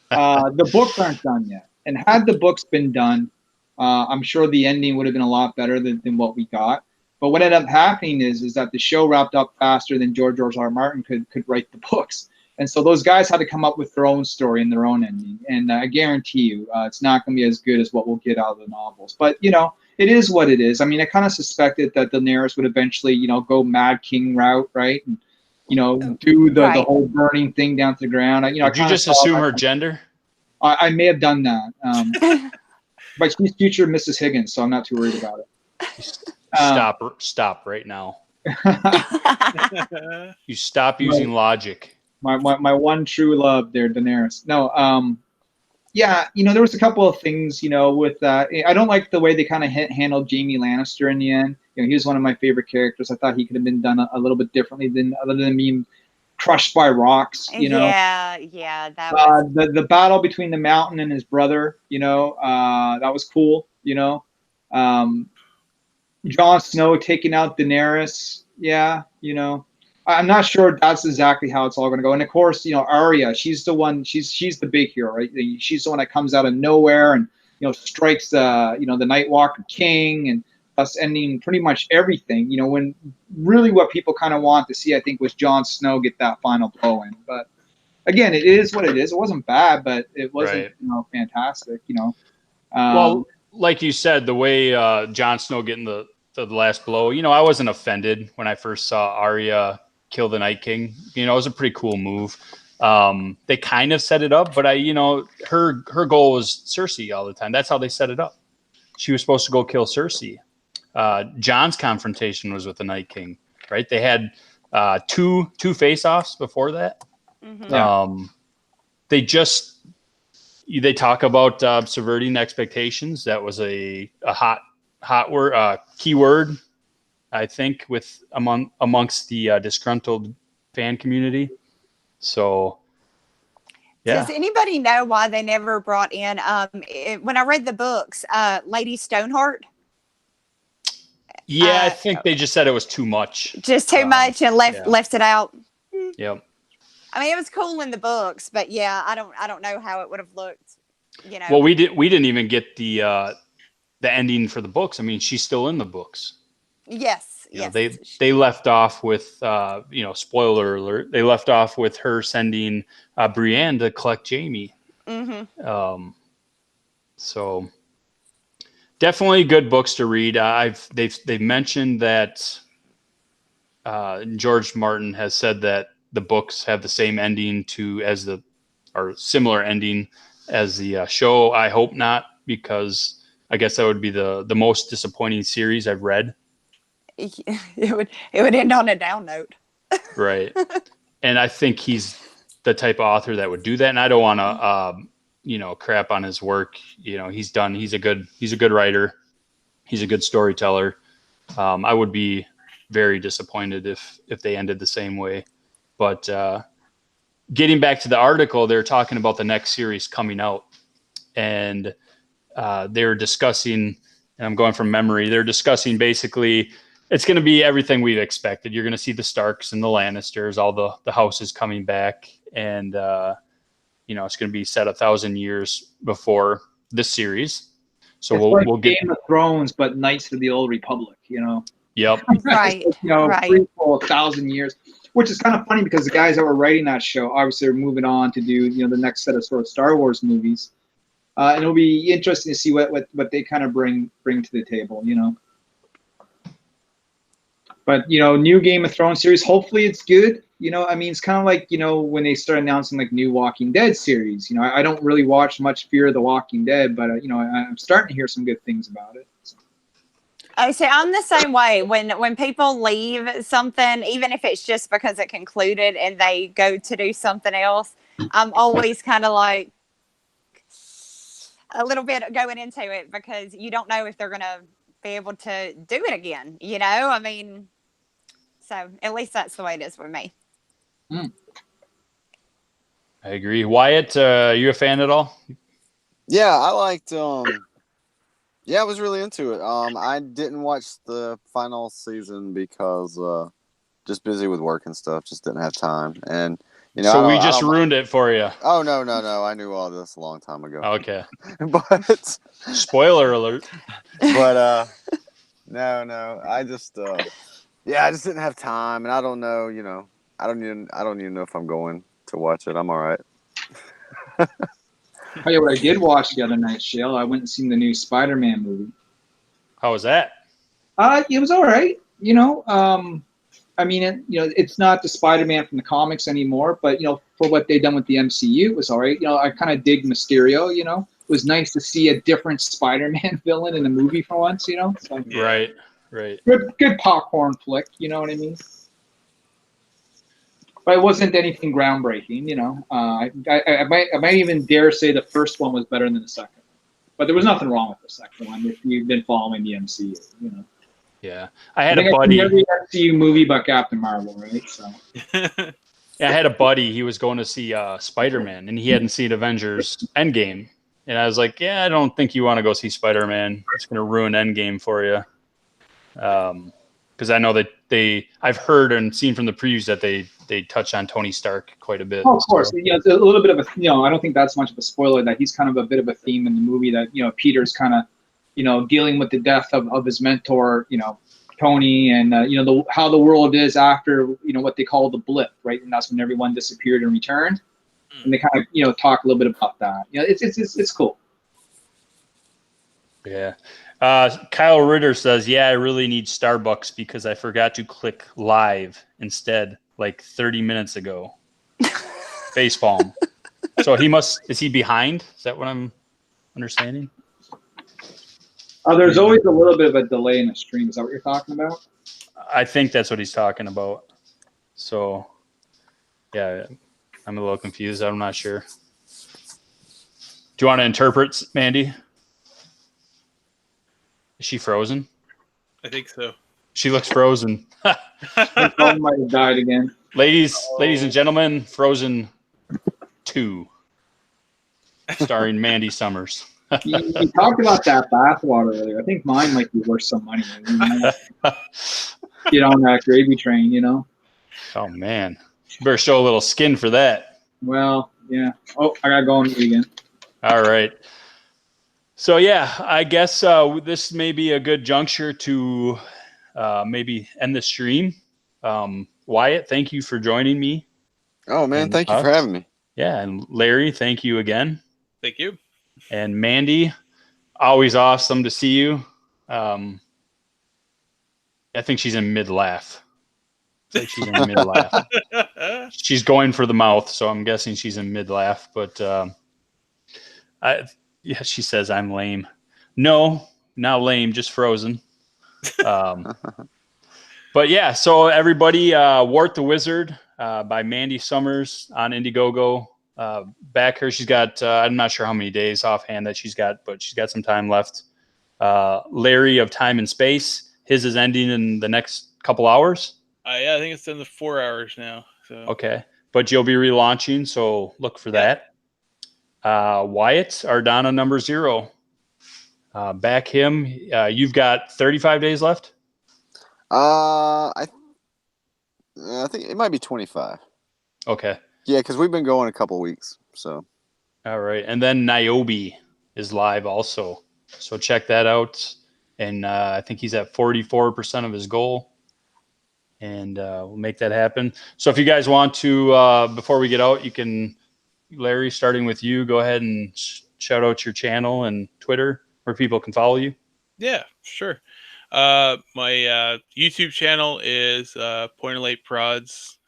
The books aren't done yet. And had the books been done, I'm sure the ending would have been a lot better than what we got. But what ended up happening is that the show wrapped up faster than George R. Martin could write the books. And so those guys had to come up with their own story and their own ending. And I guarantee you, it's not going to be as good as what we'll get out of the novels. But, it is what it is. I mean, I kind of suspected that Daenerys would eventually, go Mad King route, right? And, do the whole burning thing down to the ground. Did you just assume her gender? I may have done that. But she's future Mrs. Higgins, so I'm not too worried about it. Stop right now. You stop using logic. My one true love there, Daenerys. No, there was a couple of things, with I don't like the way they kind of handled Jaime Lannister in the end. He was one of my favorite characters. I thought he could have been done a little bit differently other than being crushed by rocks. Yeah, that was the battle between the Mountain and his brother. That was cool. Jon Snow taking out Daenerys. Yeah, I'm not sure that's exactly how it's all going to go. And of course, Arya, she's the one. She's the big hero, right? She's the one that comes out of nowhere and strikes the Night Walker King and thus ending pretty much everything. When really what people kind of want to see, I think, was Jon Snow get that final blow in. But again, it is what it is. It wasn't bad, but it wasn't fantastic. Well, like you said, the way Jon Snow getting the the last blow. You know, I wasn't offended when I first saw Arya kill the Night King. You know, it was a pretty cool move. They kind of set it up, but her goal was Cersei all the time. That's how they set it up. She was supposed to go kill Cersei. Jon's confrontation was with the Night King, right? They had two face-offs before that. Mm-hmm. They talk about subverting expectations. That was a hot word, keyword, I think, amongst the disgruntled fan community. So, yeah. Does anybody know why they never brought in? When I read the books, Lady Stoneheart. Yeah, I think they just said it was too much. Just too much, and left it out. Yep. I mean, it was cool in the books, but yeah, I don't know how it would have looked. You know. Well, we didn't even get the ending for the books. I mean, she's still in the books. Yes. You know, they left off with spoiler alert. They left off with her sending Brienne to collect Jaime. Mm-hmm. So definitely good books to read. They've mentioned that George Martin has said that the books have the same ending or similar ending as the show. I hope not, because I guess that would be the most disappointing series I've read. It would end on a down note. Right. And I think he's the type of author that would do that. And I don't want to, crap on his work. You know, he's a good writer. He's a good storyteller. I would be very disappointed if they ended the same way. But getting back to the article, they're talking about the next series coming out, and they were discussing, and I'm going from memory, they're discussing basically it's going to be everything we've expected. You're going to see the Starks and the Lannisters, all the houses coming back, and it's going to be set 1,000 years before this series. So we'll get Game of Thrones, but Knights of the Old Republic. Yep. Right. Right. Prequel 1,000 years, which is kind of funny because the guys that were writing that show obviously are moving on to do the next set of sort of Star Wars movies, and it'll be interesting to see what they kind of bring to the table. But new Game of Thrones series, hopefully it's good. I mean, it's kind of like when they start announcing like new Walking Dead series. I don't really watch much Fear of the Walking Dead, but I'm starting to hear some good things about it. So. I say I'm the same way. When people leave something, even if it's just because it concluded and they go to do something else, I'm always kind of like a little bit going into it because you don't know if they're gonna be able to do it again. I mean, so at least that's the way it is with me. I agree. Wyatt, are you a fan at all? Yeah, I liked. Yeah, I was really into it. I didn't watch the final season because just busy with work and stuff. Just didn't have time. And so we just ruined it for you. Oh no! I knew all this a long time ago. Okay. But spoiler alert. But no. I just I just didn't have time, and I don't know. I don't even know if I'm going to watch it. I'm all right. Oh yeah, what I did watch the other night, Shale, I went and seen the new Spider-Man movie. How was that? It was all right. I mean, it's not the Spider-Man from the comics anymore, but for what they've done with the MCU, it was all right. I kind of dig Mysterio. It was nice to see a different Spider-Man villain in the movie for once. So, Right. Good popcorn flick. You know what I mean? But it wasn't anything groundbreaking, I might even dare say the first one was better than the second. But there was nothing wrong with the second one if you've been following the MCU, Yeah, I had a buddy. Every MCU movie but Captain Marvel, right? So. Yeah, I had a buddy. He was going to see Spider-Man, and he hadn't seen Avengers Endgame. And I was like, "Yeah, I don't think you want to go see Spider-Man. It's going to ruin Endgame for you." Because I know that I've heard and seen from the previews that they touch on Tony Stark quite a bit. Oh, of course. So. Yeah, it's a little bit of a, I don't think that's much of a spoiler that he's kind of a bit of a theme in the movie that, Peter's kind of, dealing with the death of his mentor, Tony, and, how the world is after, what they call the blip, right? And that's when everyone disappeared and returned. And they kind of, talk a little bit about that. It's cool. Yeah. Kyle Ritter says, yeah, I really need Starbucks because I forgot to click live instead, like 30 minutes ago. Facepalm. So is he behind? Is that what I'm understanding? There's always a little bit of a delay in the stream. Is that what you're talking about? I think that's what he's talking about. So, yeah, I'm a little confused. I'm not sure. Do you want to interpret, Mandy? Is she frozen? I think so. She looks frozen. My phone might have died again. Ladies and gentlemen, Frozen 2, starring Mandy Summers. You talked about that bathwater earlier. I think mine might be worth some money. Get on that gravy train, you know? Oh, man. You better show a little skin for that. Well, yeah. Oh, I got to go on mute again. All right. So, yeah, I guess this may be a good juncture to maybe end the stream. Wyatt, thank you for joining me. Oh, man, thank you for having me. Yeah, and Larry, thank you again. Thank you. And Mandy, always awesome to see you. I think she's in mid-laugh. It's like she's in mid-laugh. She's going for the mouth, so I'm guessing she's in mid-laugh. But she says I'm lame. No, not lame, just frozen. But yeah, so everybody, Wart the Wizard by Mandy Summers on Indiegogo. Back her, she's got, I'm not sure how many days offhand that she's got, but she's got some time left. Larry of Time and Space, his is ending in the next couple hours. Yeah, I think it's in the 4 hours now. So. Okay, but you'll be relaunching, so look for that. Wyatt, Ardanna number 0. Back him. You've got 35 days left. I think it might be 25. Okay. Yeah, because we've been going a couple weeks. So. All right, and then Niobe is live also, so check that out. And I think he's at 44% of his goal, and we'll make that happen. So if you guys want to, before we get out, you can, Larry, starting with you, go ahead and shout out your channel and Twitter where people can follow you. Yeah, sure. My YouTube channel is Point of Light Prods,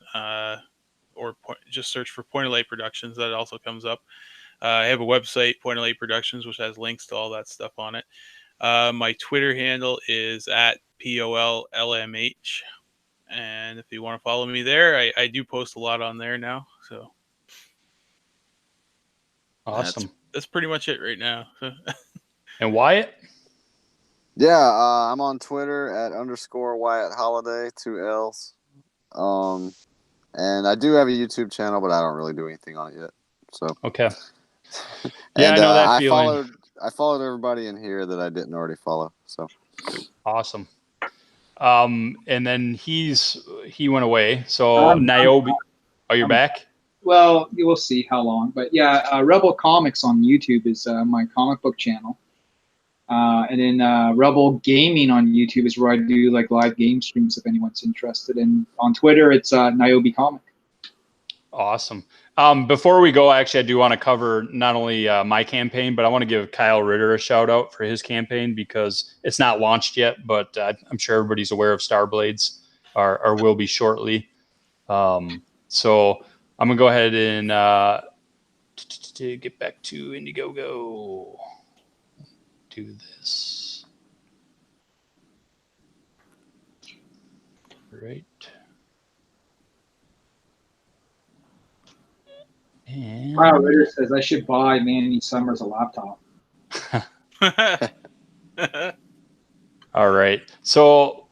just search for Point of Light Productions. That also comes up. I have a website, Point of Light Productions, which has links to all that stuff on it. My Twitter handle is at POLLMH. And if you want to follow me there, I do post a lot on there now. So awesome. That's pretty much it right now. And Wyatt? Yeah, I'm on Twitter at _Wyatt Holiday, 2 L's. And I do have a YouTube channel, but I don't really do anything on it yet. So okay. Yeah, I know that feeling. I followed everybody in here that I didn't already follow. So awesome. And then he went away. So Niobe, you're back? Well, you will see how long. But yeah, Rebel Comics on YouTube is my comic book channel. And then Rebel Gaming on YouTube is where I do like live game streams if anyone's interested. And on Twitter, it's Niobe Comic. Awesome. Before we go, actually, I do want to cover not only my campaign, but I want to give Kyle Ritter a shout out for his campaign because it's not launched yet, but I'm sure everybody's aware of Starblades or will be shortly. So I'm going to go ahead and to get back to Indiegogo. Do this. Right. And Wow, Ritter says I should buy Mandy Summers a laptop. all right. So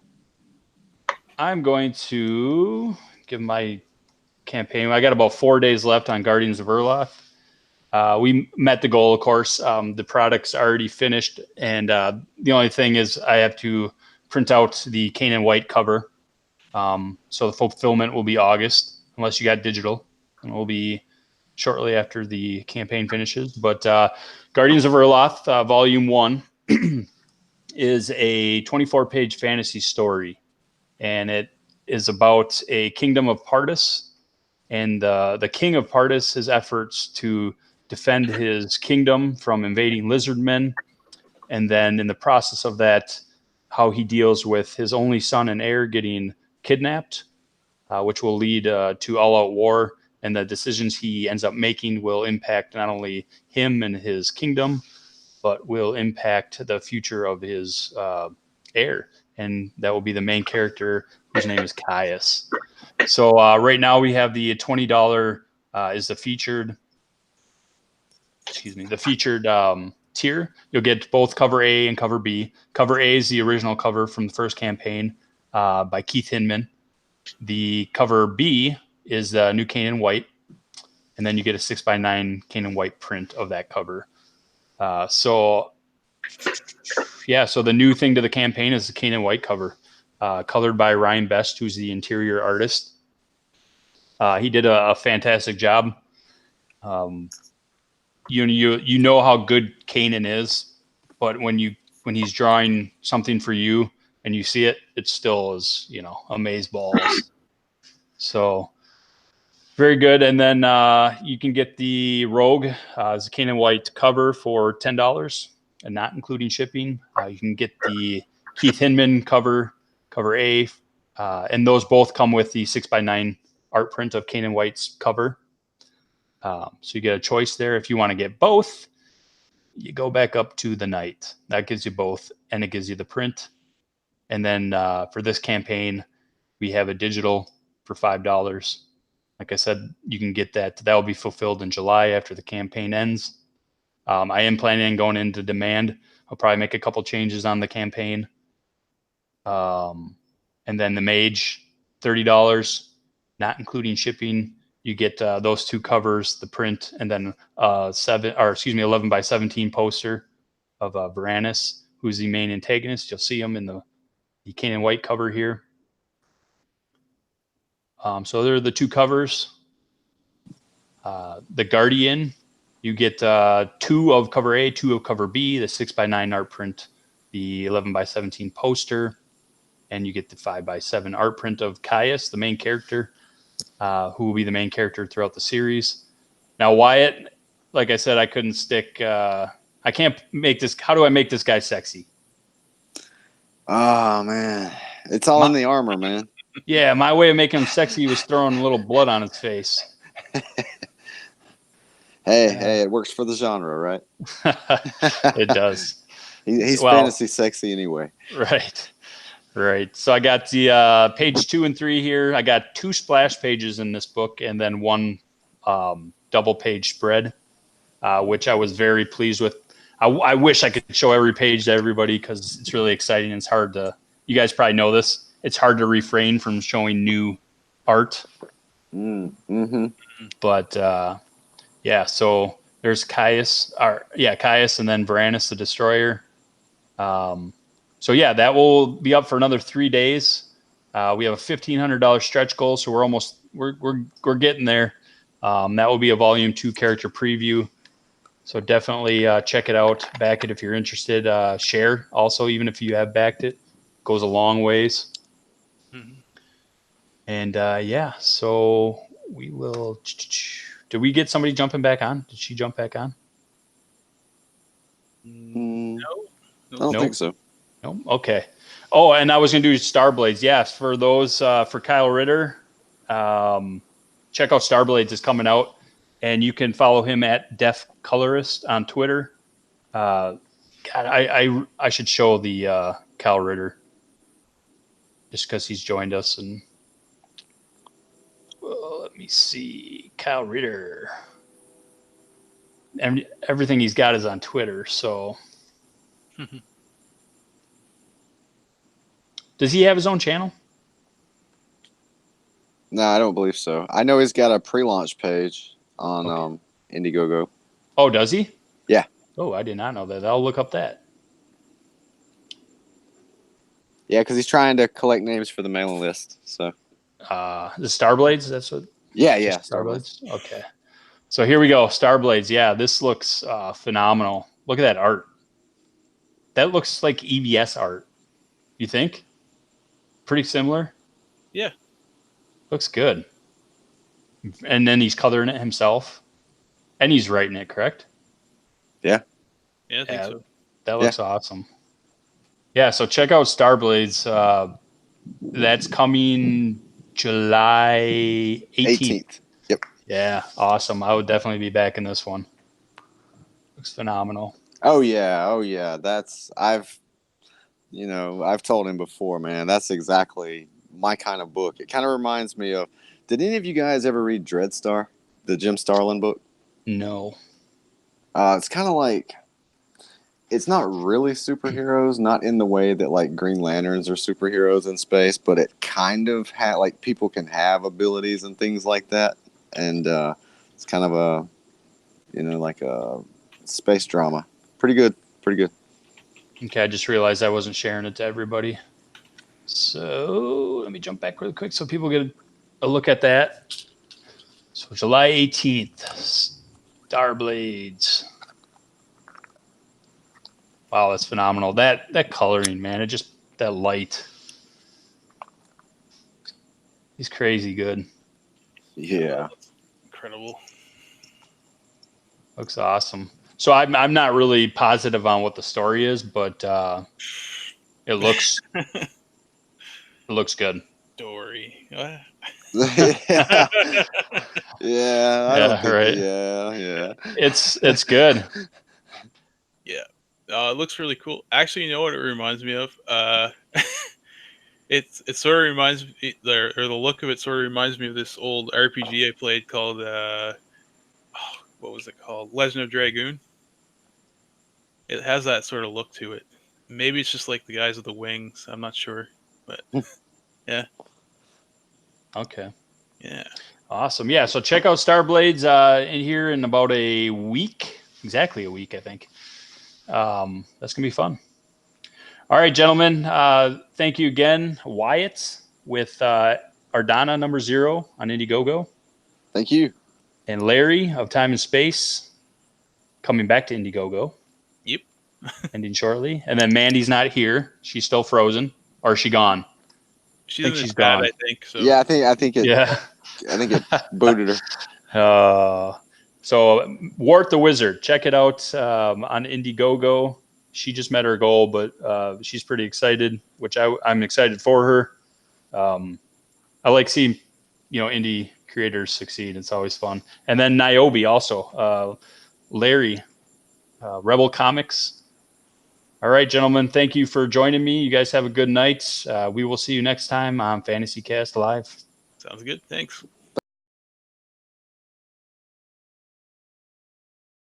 I'm going to give my campaign. I got about 4 days left on Guardians of Erloth. We met the goal, of course. The product's already finished, and the only thing is I have to print out the Cane and White cover. So the fulfillment will be August, unless you got digital, and it will be shortly after the campaign finishes. But Guardians of Erloth, Volume 1, is a 24-page fantasy story, and it is about a kingdom of Pardus, and the king of Pardus, his efforts to defend his kingdom from invading lizard men, And then in the process of that, how he deals with his only son and heir getting kidnapped, which will lead to all-out war. And the decisions he ends up making will impact not only him and his kingdom, but will impact the future of his heir. And that will be the main character, whose name is Caius. So right now we have the $20 is the featured, the featured tier. You'll get both cover A and cover B. Cover A is the original cover from the first campaign by Keith Hinman. The cover B is the new Canaan White, and then you get a 6x9 Canaan White print of that cover. So the new thing to the campaign is the Canaan White cover, colored by Ryan Best, who's the interior artist. He did a fantastic job. You know how good Canaan is, but when he's drawing something for you and you see it, it still is, amazeballs. So very good. And then you can get the Rogue as a Canaan White cover for $10 and not including shipping. You can get the Keith Hinman cover A, and those both come with the 6x9 art print of Canaan White's cover. So you get a choice there. If you want to get both, you go back up to the Knight. That gives you both, and it gives you the print. And then for this campaign, we have a digital for $5. Like I said, you can get that. That will be fulfilled in July after the campaign ends. I am planning on going into demand. I'll probably make a couple changes on the campaign. And then the Mage, $30, not including shipping. You get those two covers, the print, and then 11x17 poster of Varanus, who's the main antagonist. You'll see him in the Canaan White cover here. So there are the two covers. The Guardian, you get 2 of cover A, 2 of cover B, the 6x9 art print, the 11x17 poster, and you get the 5x7 art print of Caius, the main character, who will be the main character throughout the series. Now, Wyatt, like I said, I couldn't stick. I can't make this. How do I make this guy sexy? Oh, man. It's all in the armor, man. Yeah, my way of making him sexy was throwing a little blood on his face. Hey, it works for the genre, right? It does. He's fantasy sexy anyway. Right. So I got the page 2 and 3 here. I got 2 splash pages in this book and then 1 double page spread, which I was very pleased with. I wish I could show every page to everybody because it's really exciting. It's hard to, you guys probably know this. It's hard to refrain from showing new art. Mm-hmm. But so there's Caius, and then Varanus the Destroyer. So that will be up for another 3 days. We have a $1,500 stretch goal, so we're getting there. That will be a volume 2 character preview. So definitely check it out, back it if you're interested. Share also, even if you have backed it, goes a long ways. Mm-hmm. And so we will. Did we get somebody jumping back on? Did she jump back on? No. I don't think so. No. Okay. Oh, and I was going to do Starblades. Yes, for those for Kyle Ritter, check out Starblades is coming out, and you can follow him at Def Colorist on Twitter. God, I should show the Kyle Ritter just because he's joined us. And let me see, Kyle Ritter. And everything he's got is on Twitter. So, does he have his own channel? No, I don't believe so. I know he's got a pre-launch page on Indiegogo. Oh, does he? Yeah. Oh, I did not know that. I'll look up that. Yeah, because he's trying to collect names for the mailing list. So. The Starblades. That's what. Yeah. Starblades. Okay. So here we go. Starblades. Yeah, this looks phenomenal. Look at that art. That looks like EBS art. You think? Pretty similar. Yeah. Looks good. And then he's coloring it himself. And he's writing it, correct? Yeah. Yeah, I think so. That looks awesome. Yeah, so check out Starblades. That's coming July 18th. Yep. Yeah, awesome. I would definitely be back in this one. Looks phenomenal. Oh yeah. I've told him before, man. That's exactly my kind of book. It kind of reminds me of. Did any of you guys ever read Dreadstar, the Jim Starlin book? No. It's kind of like. It's not really superheroes, not in the way that like Green Lanterns are superheroes in space, but it kind of like people can have abilities and things like that, and it's kind of a, like a space drama. Pretty good. Okay, I just realized I wasn't sharing it to everybody. So let me jump back really quick so people get a look at that. So July 18th, Starblades. Wow, that's phenomenal. That coloring, man, that light. He's crazy good. Yeah. Incredible. Looks awesome. So I'm not really positive on what the story is, but it looks good. Story. Yeah. Yeah. I don't think. Right. Yeah. It's good. Yeah. It looks really cool. Actually, you know what it reminds me of? It sort of reminds me, or the look of it sort of reminds me of this old RPG I played called what was it called? Legend of Dragoon. It has that sort of look to it. Maybe it's just like the guys with the wings. I'm not sure, but yeah. Okay. Yeah. Awesome. Yeah. So check out Starblades in here in about a week. Exactly a week, I think. That's gonna be fun. All right, gentlemen. Thank you again, Wyatt, with Ardanna number 0 on Indiegogo. Thank you. And Larry of Time and Space coming back to Indiegogo. Yep. Ending shortly. And then Mandy's not here. She's still frozen. Or is she gone? She's I in think the she's chat, gone. I think. So Yeah, I think it. Yeah. I think it booted her. So Wart the Wizard, check it out on Indiegogo. She just met her goal, but she's pretty excited, which I'm excited for her. I like seeing, indie creators succeed. It's always fun. And then Niobe also, Larry, Rebel Comics. All right, gentlemen, thank you for joining me. You guys have a good night. We will see you next time on Fantasy Cast Live. sounds good. Thanks.